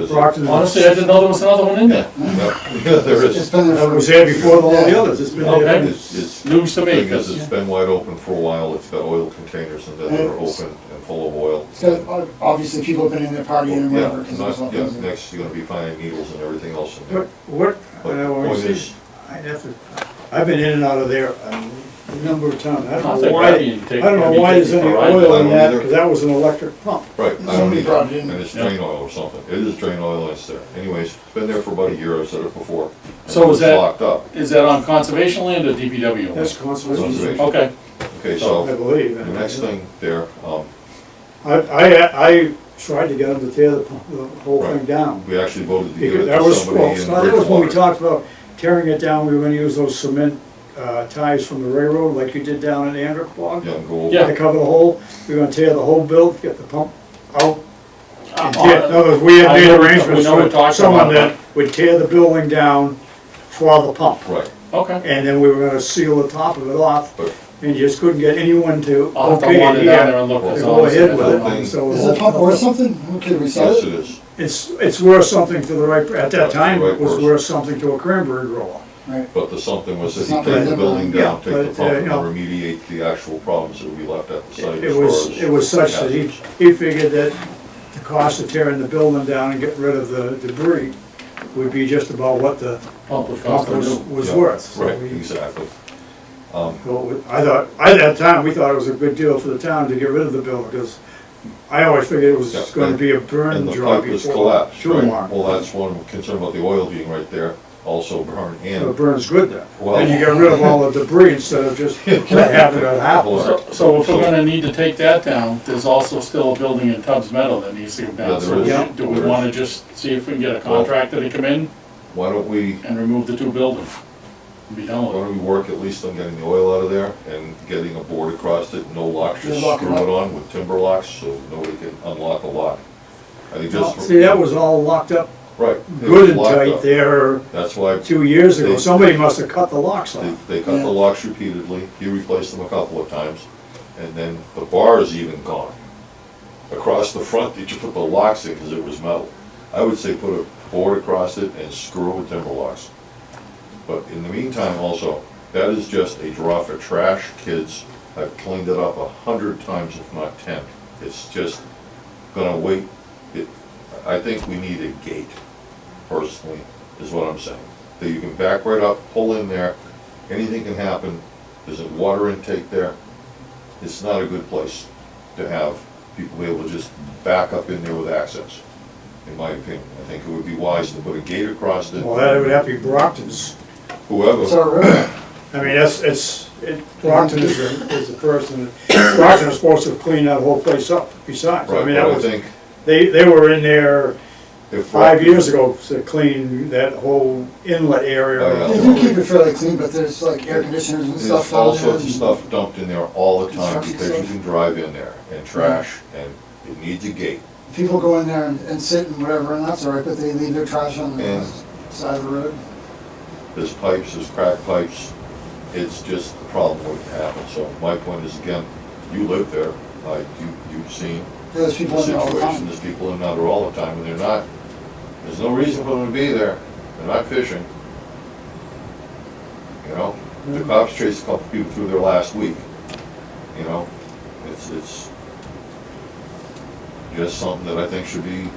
S3: Brockton.
S7: Honestly, I didn't know there was another one in there.
S2: Yeah, there
S4: It's
S2: is.
S4: been there
S3: That
S4: for.
S3: was there before all the others, it's been
S7: Okay.
S3: there.
S2: It's
S7: News to me,
S2: thing is,
S7: because
S2: it's been wide open for a while, it's got oil containers in there that are open and full of oil.
S4: It's got, obviously, people have been in there partying and whatever. 'cause there's all
S2: Yeah,
S4: things in there.
S2: next you're gonna be finding needles and everything else in there.
S3: What,
S2: But the
S3: when we
S2: point
S3: see,
S2: is,
S3: I've been in and out of there a number of times, I
S7: I'll
S3: don't
S7: take
S3: know why,
S7: Rabbi and take-
S3: I don't know
S7: maybe
S3: why
S7: take
S3: there's
S7: you
S3: any
S7: for a ride.
S3: oil
S2: I
S3: in
S2: don't
S3: that,
S2: either.
S3: because that was an electric pump.
S2: right, I don't
S4: Somebody
S2: either,
S4: brought it in.
S2: and it's drain oil or something, it is drain oil and it's there. Anyways, it's been there for about a year, I've said it before.
S7: So
S2: And
S7: is
S2: it's
S7: that-
S2: locked up.
S7: is that on conservation land or DPW?
S3: That's conservation,
S2: Conservation.
S7: Okay,
S2: Okay,
S3: I
S2: so,
S3: believe.
S2: the next thing there,
S3: I tried to get them to tear the whole thing
S2: Right.
S3: down.
S2: we actually voted to give it
S3: Because that
S2: to
S3: was,
S2: somebody
S3: well,
S2: in
S3: that was when we
S2: Bridgewater.
S3: talked about tearing it down, we were gonna use those cement ties from the railroad, like you did down at Andrewpog.
S2: Yeah, and go over.
S7: Yeah.
S3: To cover the hole, we were gonna tear the whole build, get the pump out.
S7: Uh,
S3: And tear, in other words, we had
S7: I
S3: made
S7: know we
S3: arrangements
S7: know we're
S3: for
S7: talking
S3: someone
S7: about
S3: that would tear the building down for the pump.
S2: Right,
S7: okay.
S3: And then we were gonna seal the top of it off,
S2: but
S3: and you just couldn't get anyone to,
S7: I'll have to
S3: okay,
S7: wander down there
S3: yeah,
S7: and look.
S2: Well,
S7: as
S3: to
S7: long
S3: go
S7: as
S3: ahead
S7: it's
S3: with
S7: done.
S3: it. So
S4: Is the pump worth something? Can we sell
S2: yes,
S4: it?
S2: it is.
S3: it's worth something to the right, at that
S2: Right, to the
S3: time,
S2: right
S3: it was
S2: person.
S3: worth something to a cranberry grower.
S4: Right.
S2: But the something was that
S4: It's
S2: he
S4: not
S2: take
S4: really
S2: the
S4: them,
S2: building
S3: yeah,
S2: down, take the
S3: but,
S2: pump, and
S3: you know.
S2: remediate the actual problems that we left at the site as
S3: It
S2: far
S3: was,
S2: as
S3: it was such that
S2: hazards.
S3: he figured that the cost of tearing the building down and getting rid of the debris would be just about what the
S7: Pump would
S3: pump
S7: cost them
S3: was,
S7: to-
S3: was
S2: Yeah,
S3: worth. So
S2: Right,
S3: we-
S2: exactly.
S3: so I thought, at that time, we thought it was a good deal for the town to get rid of the building, because I always figured it was
S2: Yeah,
S3: gonna be a burn
S2: And the
S3: job
S2: pipe was
S3: before
S2: collapsed,
S3: too
S2: right?
S3: long.
S2: Well, that's one concern about the oil being right there, also burn
S3: It
S2: and,
S3: burns good then.
S2: Well-
S3: Then you get rid of all the debris instead of just having it happen.
S7: So if we're gonna need to take that down, there's also still a building in Tubbs Meadow that needs to come
S2: Yeah,
S7: down.
S2: there
S7: So
S2: is.
S3: Yeah.
S7: do we
S2: There is.
S7: wanna just see if we can get a contractor to come in
S2: why don't we,
S7: and remove the two buildings? And be done
S2: why
S7: with it.
S2: don't we work at least on getting the oil out of there and getting a board across it, no locks, just
S4: Yeah, lock it
S2: screw it
S4: up.
S2: on with timber locks, so nobody can unlock a lock. I think just.
S3: See, that was all locked up
S2: Right. it
S3: good
S2: was
S3: and
S2: locked
S3: tight
S2: up.
S3: there
S2: That's why
S3: 2 years ago.
S2: They-
S3: Somebody must have cut the locks off.
S2: they cut the locks repeatedly, he replaced them a couple of times, and then the bar is even gone. Across the front, did you put the locks in, because it was metal. I would say put a board across it and screw it with timber locks. But in the meantime also, that is just a draw for trash. Kids have cleaned it up 100 times, if not 10. It's just gonna wait. I think we need a gate, personally, is what I'm saying. That you can back right up, pull in there, anything can happen. There's a water intake there. It's not a good place to have people be able to just back up in there with access, in my opinion. I think it would be wise to put a gate across it.
S3: Well, that would have to be Brockton's.
S2: Whoever.
S4: It's our road.
S3: I mean, Brockton is the person, Brockton is supposed to clean that whole place up besides. I
S2: Right,
S3: mean,
S2: but
S3: that
S2: I
S3: was,
S2: think
S3: they were in there
S2: if.
S3: 5 years ago to clean that whole inlet area.
S2: Oh, yeah.
S4: They do keep it fairly clean, but there's like air conditioners and
S2: There's
S4: stuff
S2: all
S4: down there.
S2: sorts of stuff dumped in there all the time
S4: Construction
S2: because you
S4: stuff.
S2: can drive in there, and trash, and it needs a gate.
S4: People go in there and sit and whatever, and that's all right, but they leave their trash on the
S2: And-
S4: side of the road.
S2: There's pipes, there's crack pipes, it's just a problem waiting to happen. So my point is, again, you live there, you've seen
S4: There's
S2: the
S4: people in there all the
S2: situation,
S4: time.
S2: there's people in there all the time, and they're not, there's no reason for them to be there, they're not fishing. You know, the cops chased a couple people through there last week, you know, it's just something that I think should be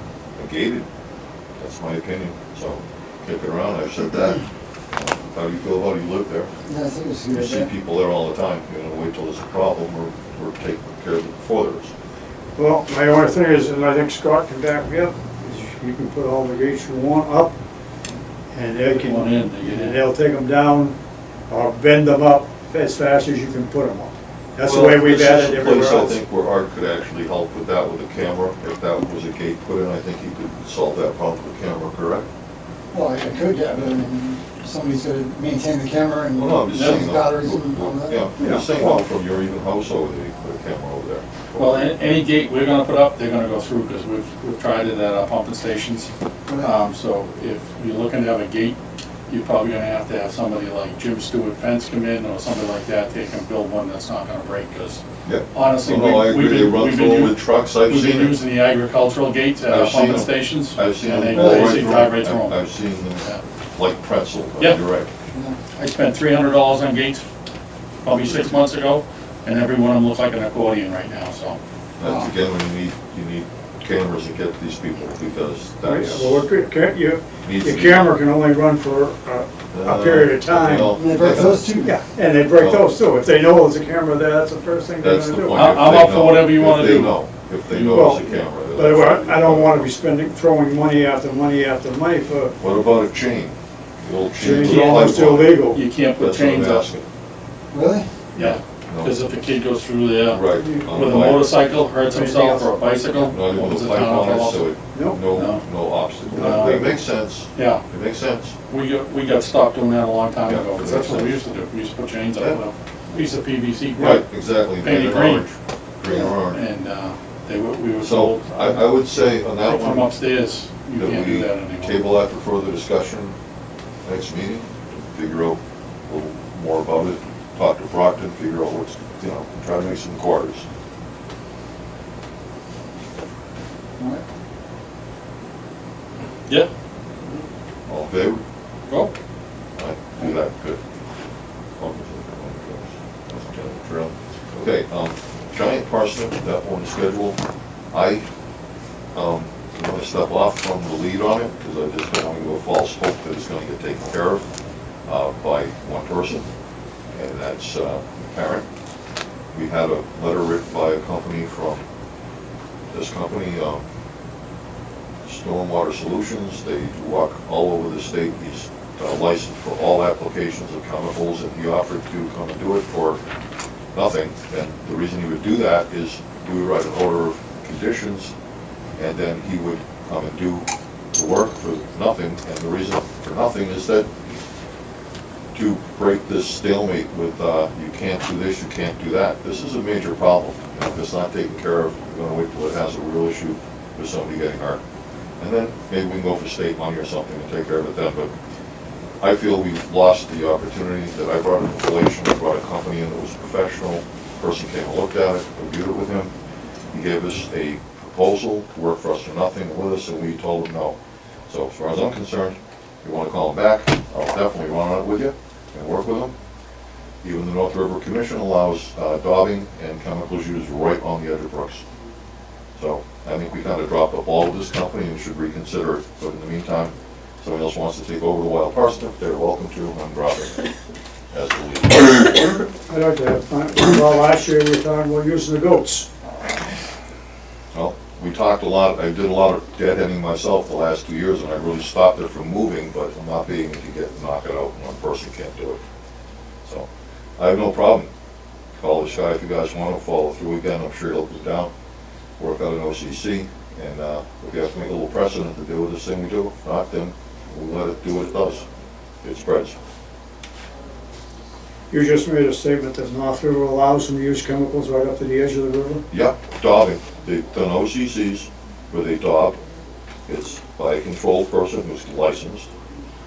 S2: gated, that's my opinion, so kick it around, I've said that. How do you feel about it, you live there?
S4: Yeah, I think it's a
S2: You
S4: good
S2: see
S4: idea.
S2: people there all the time, you know, wait till there's a problem or take care of it before there is.
S3: Well, my only thing is, and I think Scott can back me up, is you can put all the gates you want up, and they can,
S7: One in, they get in.
S3: and they'll take them down, or bend them up as fast as you can put them up. That's the
S2: Well,
S3: way we've
S2: this
S3: had
S2: is
S3: it
S2: a
S3: everywhere
S2: place I
S3: else.
S2: think where Art could actually help with that with a camera. If that was a gate put in, I think he could solve that problem with a camera, correct?
S4: Well, I could, yeah, but I mean, somebody's gotta maintain the camera and
S2: Well, no, I'm just saying.
S4: use
S2: though,
S4: batteries and all that.
S2: Yeah, I'm just saying, though, from your even house over there, you put a camera over there.
S7: Well, any gate we're gonna put up, they're gonna go through, because we've tried it at our pumping stations. So if you're looking to have a gate, you're probably gonna have to have somebody like Jim Stewart Fence come in or somebody like that, they can build one that's not gonna break, because
S2: Yeah.
S7: honestly,
S2: No, I agree, they run through them with trucks, I've
S7: we've been
S2: seen it.
S7: using the agricultural gates at our
S2: I've seen
S7: pumping
S2: them.
S7: stations,
S2: I've seen
S7: and
S2: them
S7: they
S2: all right
S7: basically drive right
S2: through.
S7: through them.
S2: I've seen them
S7: Yeah.
S2: like pretzel,
S7: Yeah.
S2: you're right.
S7: I spent $300 on gates probably 6 months ago, and every one of them looks like an accordion right now, so.
S2: That's again, when you need cameras to get these people, because that's.
S3: Well, your
S2: needs to be-
S3: camera can only run for a period of time.
S2: well,
S4: And they break those too?
S3: Yeah, and they break those too. If they know there's a camera there, that's the first thing they're
S2: That's the
S3: gonna do.
S2: point.
S7: I'm
S2: If
S7: up
S2: they
S7: for
S2: know-
S7: whatever you wanna do.
S2: If they know
S3: Well,
S2: it's a camera.
S3: But I don't wanna be throwing money after money after money for
S2: What about a chain? The old chain.
S3: chains,
S2: with a
S3: almost
S2: pipe on it?
S3: illegal.
S7: You can't put
S2: That's what I'm
S7: chains up.
S2: asking.
S4: Really?
S7: Yeah,
S2: No.
S7: because if a kid goes through there
S2: Right. on
S7: with a
S2: the bike.
S7: motorcycle, hurts himself, or a bicycle,
S2: Not even
S7: what was
S2: with
S7: the
S2: a pipe
S7: town
S2: on it,
S7: for?
S2: so
S3: Nope.
S2: no obstacle.
S7: No.
S2: It makes sense,
S7: Yeah,
S2: it makes sense.
S7: we got stopped doing that a long time
S2: Yeah,
S7: ago, because that's what we used to do, we used to put chains up
S2: Yeah.
S7: with a piece of PVC
S2: Right,
S7: pipe,
S2: exactly.
S7: Painted
S2: Painted
S7: green.
S2: orange. Green or orange.
S7: and, we were
S2: So,
S7: told,
S2: I would say on that
S7: right from
S2: one,
S7: upstairs, you
S2: that
S7: can't do
S2: we
S7: that anymore.
S2: table that for further discussion next meeting, figure out a little more about it, talk to Brockton, figure out what's, try to make some quarters.
S4: All right.
S7: Yeah,
S2: All in favor?
S7: go.
S2: Aye, do that, good. Okay, giant parsnip, that one is scheduled. I'm gonna step off from the lead on it, because I just don't want to go false hope that it's gonna get taken care of, by one person, and that's, the parent. We had a letter written by a company from, this company, Stormwater Solutions. They walk all over the state. He's licensed for all applications of chemicals, and he offered to come and do it for nothing. And the reason he would do that is we would write an order of conditions, and then he would come and do the work for nothing. And the reason for nothing is that to break this stalemate with, you can't do this, you can't do that. This is a major problem. And if it's not taken care of, we're gonna wait till it has a real issue with somebody getting hurt. And then maybe we can go for state money or something and take care of it then, but I feel we've lost the opportunity that I brought an installation, I brought a company in that was professional, person came and looked at it, reviewed it with him. He gave us a proposal to work for us for nothing with us, and we told him no. So as far as I'm concerned, if you wanna call him back, I'll definitely run on it with you and work with him. Even the North River Commission allows daubing and chemicals used right on the edge of brooks. So I think we kind of dropped the ball with this company and should reconsider it. But in the meantime, if somebody else wants to take over the wild parsnip, they're welcome to. I'm dropping it as the lead.
S3: I'd like to have, well, last year we were talking about using the goats.
S2: Well, we talked a lot, I did a lot of deadheading myself the last 2 years, and I really stopped it from moving, but I'm not being to knock it out, and one person can't do it. So, I have no problem. Call this guy if you guys want to follow through again, I'm sure he'll come down, work out an OCC, and if we have to make a little precedent to do with this thing, we do. If not, then we'll let it do what it does. It spreads.
S3: You just made a statement that North River allows them to use chemicals right up to the edge of the river.
S2: Yep, daubing. They've done OCCs where they daub. It's by a controlled person who's licensed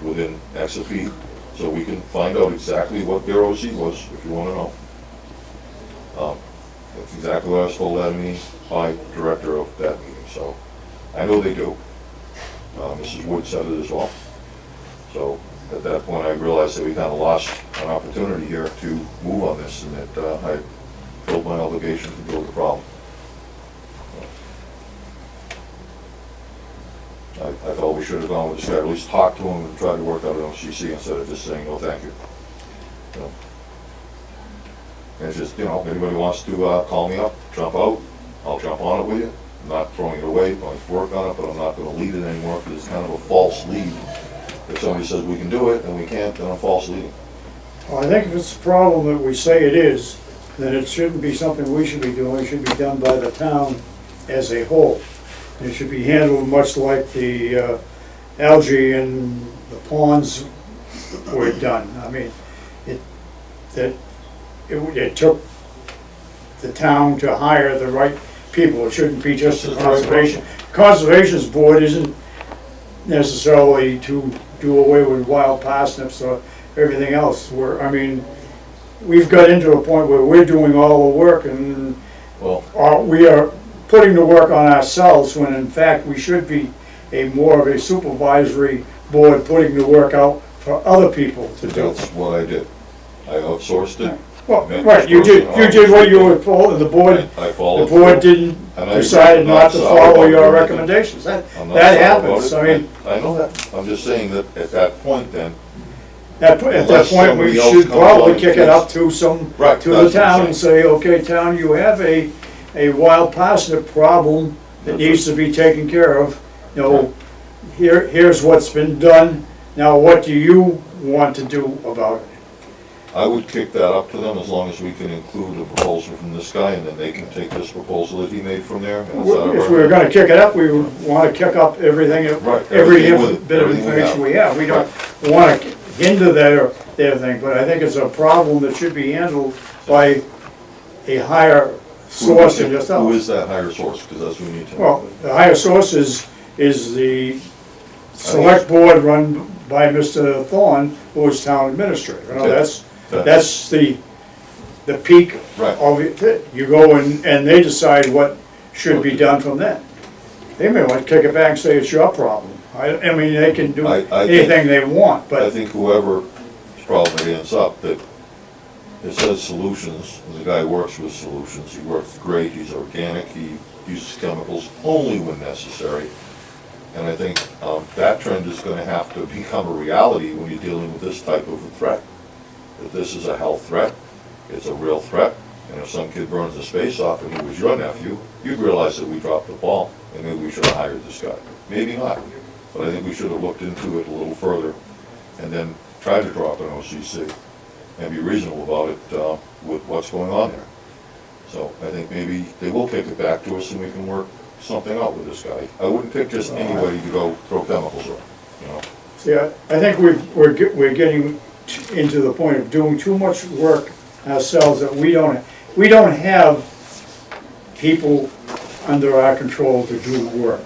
S2: within X of feet, so we can find out exactly what their OC was, if you want to know. That's exactly what I was told at me by director of that meeting, so I know they do. Mrs. Wood said it as well. So at that point, I realized that we kind of lost an opportunity here to move on this, and that I felt my obligation to deal with the problem. I felt we should have gone with this guy, at least talked to him and tried to work out an OCC instead of just saying, no, thank you. And it's just, if anybody wants to call me up, jump out, I'll jump on it with you. I'm not throwing it away, I'm going to work on it, but I'm not going to lead it anymore because it's kind of a false lead. If somebody says we can do it and we can't, then I'm false leading.
S3: Well, I think if it's a problem that we say it is, then it shouldn't be something we should be doing, it should be done by the town as a whole. It should be handled much like the algae in the ponds were done. I mean, it took the town to hire the right people. It shouldn't be just the conservation. Conservation's board isn't necessarily to do away with wild parsnips or everything else. I mean, we've got into a point where we're doing all the work and
S2: Well,
S3: we are putting the work on ourselves when in fact we should be more of a supervisory board putting the work out for other people to do.
S2: that's what I did. I outsourced it.
S3: Well, right, you did what you were told, and the board,
S2: I
S3: the
S2: followed
S3: board
S2: through.
S3: didn't,
S2: And I-
S3: decided
S2: I'm
S3: not to
S2: sour
S3: follow
S2: about
S3: your
S2: everything.
S3: recommendations. That
S2: I'm not
S3: that
S2: sour about
S3: happens.
S2: it.
S3: I mean,
S2: I know that. I'm just saying that at that point then,
S3: at that
S2: Unless
S3: point,
S2: somebody
S3: we
S2: else
S3: should
S2: comes
S3: probably
S2: along
S3: kick
S2: and
S3: it up
S2: takes-
S3: to
S2: Right,
S3: to the
S2: that's what I'm
S3: town and say, okay, town, you have a wild parsnip problem that
S2: That's
S3: needs to be taken care of. You know, here's what's been done, now what do you want to do about it?
S2: I would kick that up to them as long as we can include a proposal from this guy and then they can take this proposal that he made from there. And is that all
S3: If we were
S2: right?
S3: gonna kick it up, we would wanna kick up everything,
S2: Right,
S3: every
S2: everything with-
S3: bit of
S2: everything we
S3: information
S2: have.
S3: we have. We don't wanna hinder their thing, but I think it's a problem that should be handled by a higher source than
S2: Who
S3: yourself.
S2: is that higher source? Because that's what we need to know.
S3: Well, the higher source is the select board run by Mr. Thorne, who is town administrator. You know,
S2: Okay.
S3: that's the peak
S2: Right.
S3: of it. You go and they decide what should be done from then. They may want to kick it back and say it's your problem. I mean, they can do
S2: I think-
S3: anything they want,
S2: I
S3: but
S2: think whoever's problem it ends up, that it says solutions, and the guy works with solutions, he works great, he's organic, he uses chemicals only when necessary. And I think that trend is gonna have to become a reality when you're dealing with this type of a threat. That this is a health threat, it's a real threat, and if some kid burns his face off and he was your nephew, you'd realize that we dropped the ball, and maybe we should have hired this guy. Maybe not, but I think we should have looked into it a little further, and then try to drop an OCC, and be reasonable about it with what's going on there. So I think maybe they will kick it back to us and we can work something out with this guy. I wouldn't pick just anybody to go throw chemicals on, you know?
S3: see, I think we're getting into the point of doing too much work ourselves that we don't have people under our control to do work.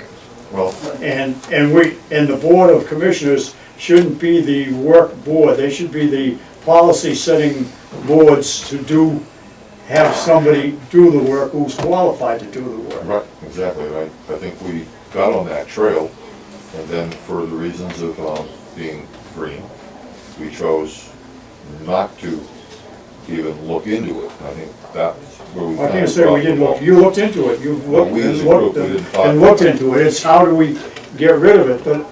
S2: Well,
S3: And the Board of Commissioners shouldn't be the work board, they should be the policy-setting boards to have somebody do the work who's qualified to do the work.
S2: right, exactly, right. I think we got on that trail, and then for the reasons of being green, we chose not to even look into it. I think that's where we
S3: I
S2: kind
S3: can't
S2: of
S3: say we
S2: dropped the
S3: didn't
S2: ball.
S3: look, you looked into it, you've
S2: Well,
S3: looked
S2: we as
S3: and
S2: a group,
S3: looked
S2: we didn't talk
S3: and
S2: about
S3: looked
S2: it.
S3: into it, it's how do we get rid of it, but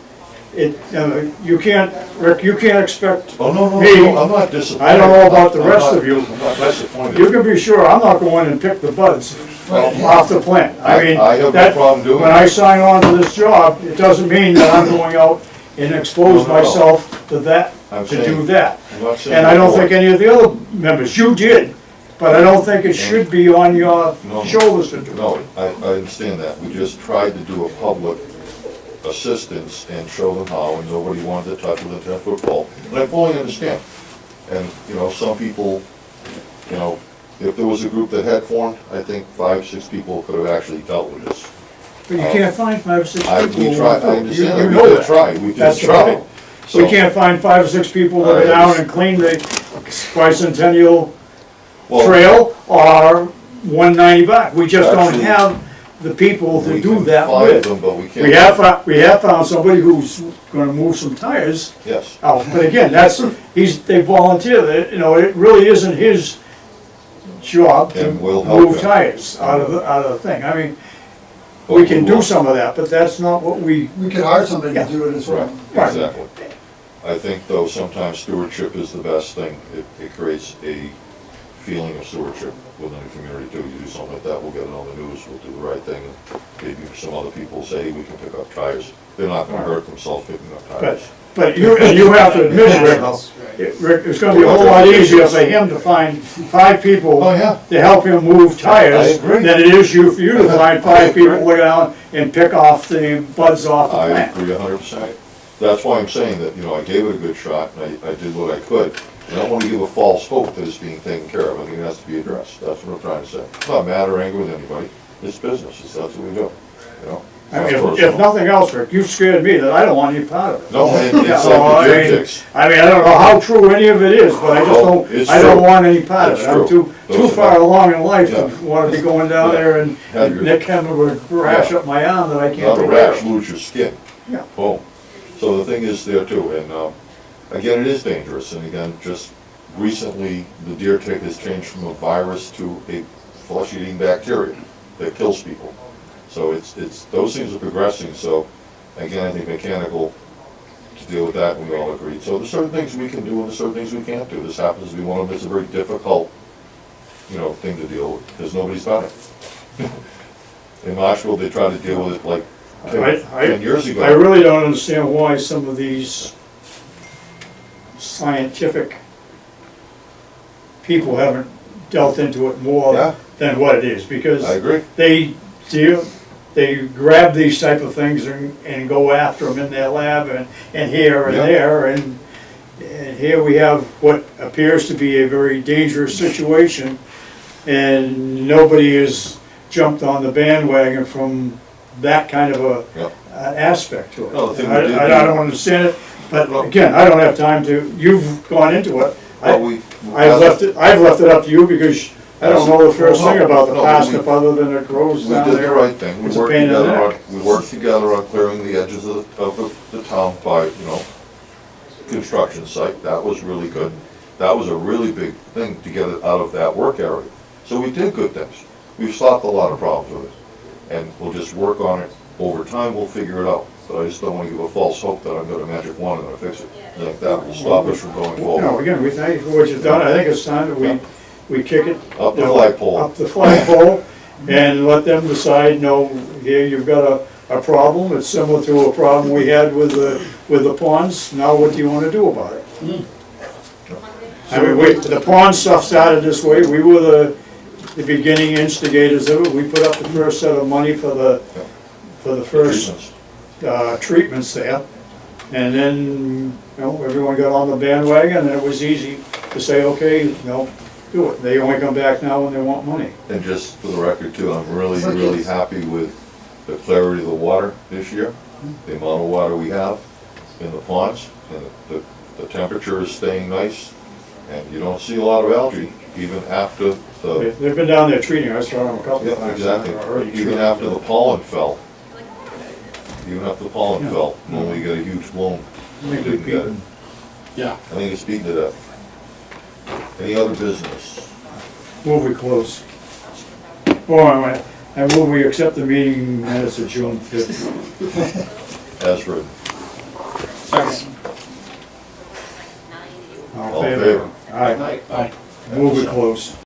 S3: you can't, Rick, you can't expect
S2: Oh, no,
S3: me-
S2: no, I'm not disappointed.
S3: I don't know about the
S2: I'm
S3: rest
S2: not-
S3: of you.
S2: I'm not disappointed.
S3: You can be sure I'm not going and pick the buds off the plant. I mean,
S2: I have no
S3: that,
S2: problem doing
S3: when
S2: it.
S3: I sign on to this job, it doesn't mean that I'm going out and expose
S2: No, no, no.
S3: myself to that,
S2: I'm
S3: to do
S2: saying-
S3: that.
S2: I'm not saying
S3: And I don't
S2: before.
S3: think any of the other members, you did, but I don't think it should be on your
S2: No.
S3: shoulders to do.
S2: No, I understand that. We just tried to do a public assistance and show them how, and nobody wanted to touch with a 10-foot pole. And I fully understand. And, you know, some people, you know, if there was a group that had formed, I think 5, 6 people could have actually dealt with this.
S3: But you can't find 5 or 6 people.
S2: We tried, I understand,
S3: You
S2: that.
S3: know
S2: we did
S3: that.
S2: try, we did
S3: That's the
S2: try.
S3: problem.
S2: So,
S3: We can't find 5 or 6 people that
S2: I
S3: are down
S2: understand.
S3: and clean the bicentennial
S2: well,
S3: trail or 190 back. We just don't
S2: Actually,
S3: have the people to
S2: we
S3: do
S2: can
S3: that
S2: find
S3: with.
S2: them, but we can't.
S3: We have found somebody who's gonna move some tires
S2: Yes,
S3: out, but again, they volunteer, you know, it really isn't his job to
S2: And we'll help
S3: move
S2: him.
S3: tires out of the thing. I mean,
S2: but
S3: we can do
S2: will.
S3: some of that, but that's not what we,
S4: We could hire somebody to
S3: Yeah.
S4: do it as well.
S2: Right, exactly. I think though sometimes stewardship is the best thing. It creates a feeling of stewardship within the community too. You do something like that, we'll get it on the news, we'll do the right thing. Maybe some other people say, hey, we can pick up tires. They're not gonna hurt themselves picking up tires.
S3: but you have to admit, Rick, it's gonna be a whole lot easier for him to find 5 people
S2: Oh, yeah.
S3: to help him move tires
S2: I agree.
S3: than it is for you to find 5
S2: agree.
S3: people to go down and pick off the buds off the
S2: I
S3: plant.
S2: agree 100%. That's why I'm saying that, you know, I gave it a good shot and I did what I could. And I don't want to give a false hope that it's being taken care of. I think it has to be addressed. That's what I'm trying to say. I'm not mad or angry with anybody. It's business. That's what we do, you know?
S3: I mean, if nothing else, Rick, you've scared me that I don't want any part of it.
S2: No, it's
S3: So,
S2: like the
S3: I mean,
S2: gym ticks.
S3: I mean, I don't know how true any of it is, but I just
S2: Oh, it's
S3: I don't
S2: true.
S3: want any part of
S2: It's
S3: it. I'm
S2: true.
S3: too
S2: Those are
S3: far
S2: not-
S3: along in life
S2: Yeah.
S3: to wanna be going down
S2: Yeah.
S3: there and
S2: Have your-
S3: Nick Hammond would rash
S2: Yeah.
S3: up my arm that I can't
S2: Not a
S3: take care
S2: rash,
S3: of.
S2: lose your skin.
S3: Yeah.
S2: Boom. So the thing is there too, and, again, it is dangerous, and again, just recently, the deer tick has changed from a virus to a flesh-eating bacteria that kills people. So it's, those things are progressing, so, again, I think mechanical to deal with that, we all agreed. So there's certain things we can do and there's certain things we can't do. This happens to be one of them, it's a very difficult, thing to deal with, because nobody's done it. In Marshville, they tried to deal with it like 10 years ago.
S3: I really don't understand why some of these scientific people haven't dealt into it more
S2: Yeah.
S3: than what it is, because
S2: I agree.
S3: they grab these type of things and go after them in their lab and here and
S2: Yeah.
S3: there, and here we have what appears to be a very dangerous situation, and nobody has jumped on the bandwagon from that kind of
S2: Yeah.
S3: an aspect to it.
S2: No, the thing we
S3: I
S2: did
S3: I
S2: do-
S3: don't understand it, but
S2: No.
S3: again, I don't have time to, you've gone into it.
S2: Well,
S3: I've left it up to you because I don't know the first thing about the
S2: No,
S3: parsnip other than it grows
S2: We
S3: down
S2: did the
S3: there.
S2: right thing, we
S3: It's a
S2: worked
S3: pain in the
S2: together on,
S3: neck.
S2: we worked together on clearing the edges of the town by, construction site, that was really good. That was a really big thing to get it out of that work area. So we did good things, we've solved a lot of problems with it, and we'll just work on it, over time we'll figure it out. But I just don't wanna give a false hope that I'm gonna magic wand and gonna fix it, like that will stop us from going
S3: No,
S2: forward.
S3: again, we thank you for what you've done. I think it's time that we kick it.
S2: Up the
S3: you know,
S2: flagpole.
S3: Up the flagpole and let them decide, no, here you've got a problem. It's similar to a problem we had with the ponds. Now what do you wanna do about it? I mean, the pond stuff started this way. We were the beginning instigators of it. We put up the first set of money for the first
S2: Treatments.
S3: treatments there. And then, everyone got on the bandwagon and it was easy to say, okay, do it. They only come back now when they want money.
S2: And just for the record too, I'm really, really happy with the clarity of the water this year, the amount of water we have in the ponds, and the temperature is staying nice, and you don't see a lot of algae even after the,
S3: They've been down there treating, I saw them a couple of
S2: yeah,
S3: times.
S2: exactly,
S3: Already
S2: even
S3: treating.
S2: after the pollen fell. Even after the pollen
S3: Yeah.
S2: fell, when we get a huge bloom,
S3: I
S2: we
S3: think
S2: didn't
S3: we
S2: get it.
S3: beat
S7: Yeah.
S2: I think it's beaten to that. Any other business?
S3: Move we close. I move we accept the meeting minutes of June 5th.
S2: As written.
S3: All
S2: All in favor?
S3: Aye.
S7: Aye.
S3: Move we close.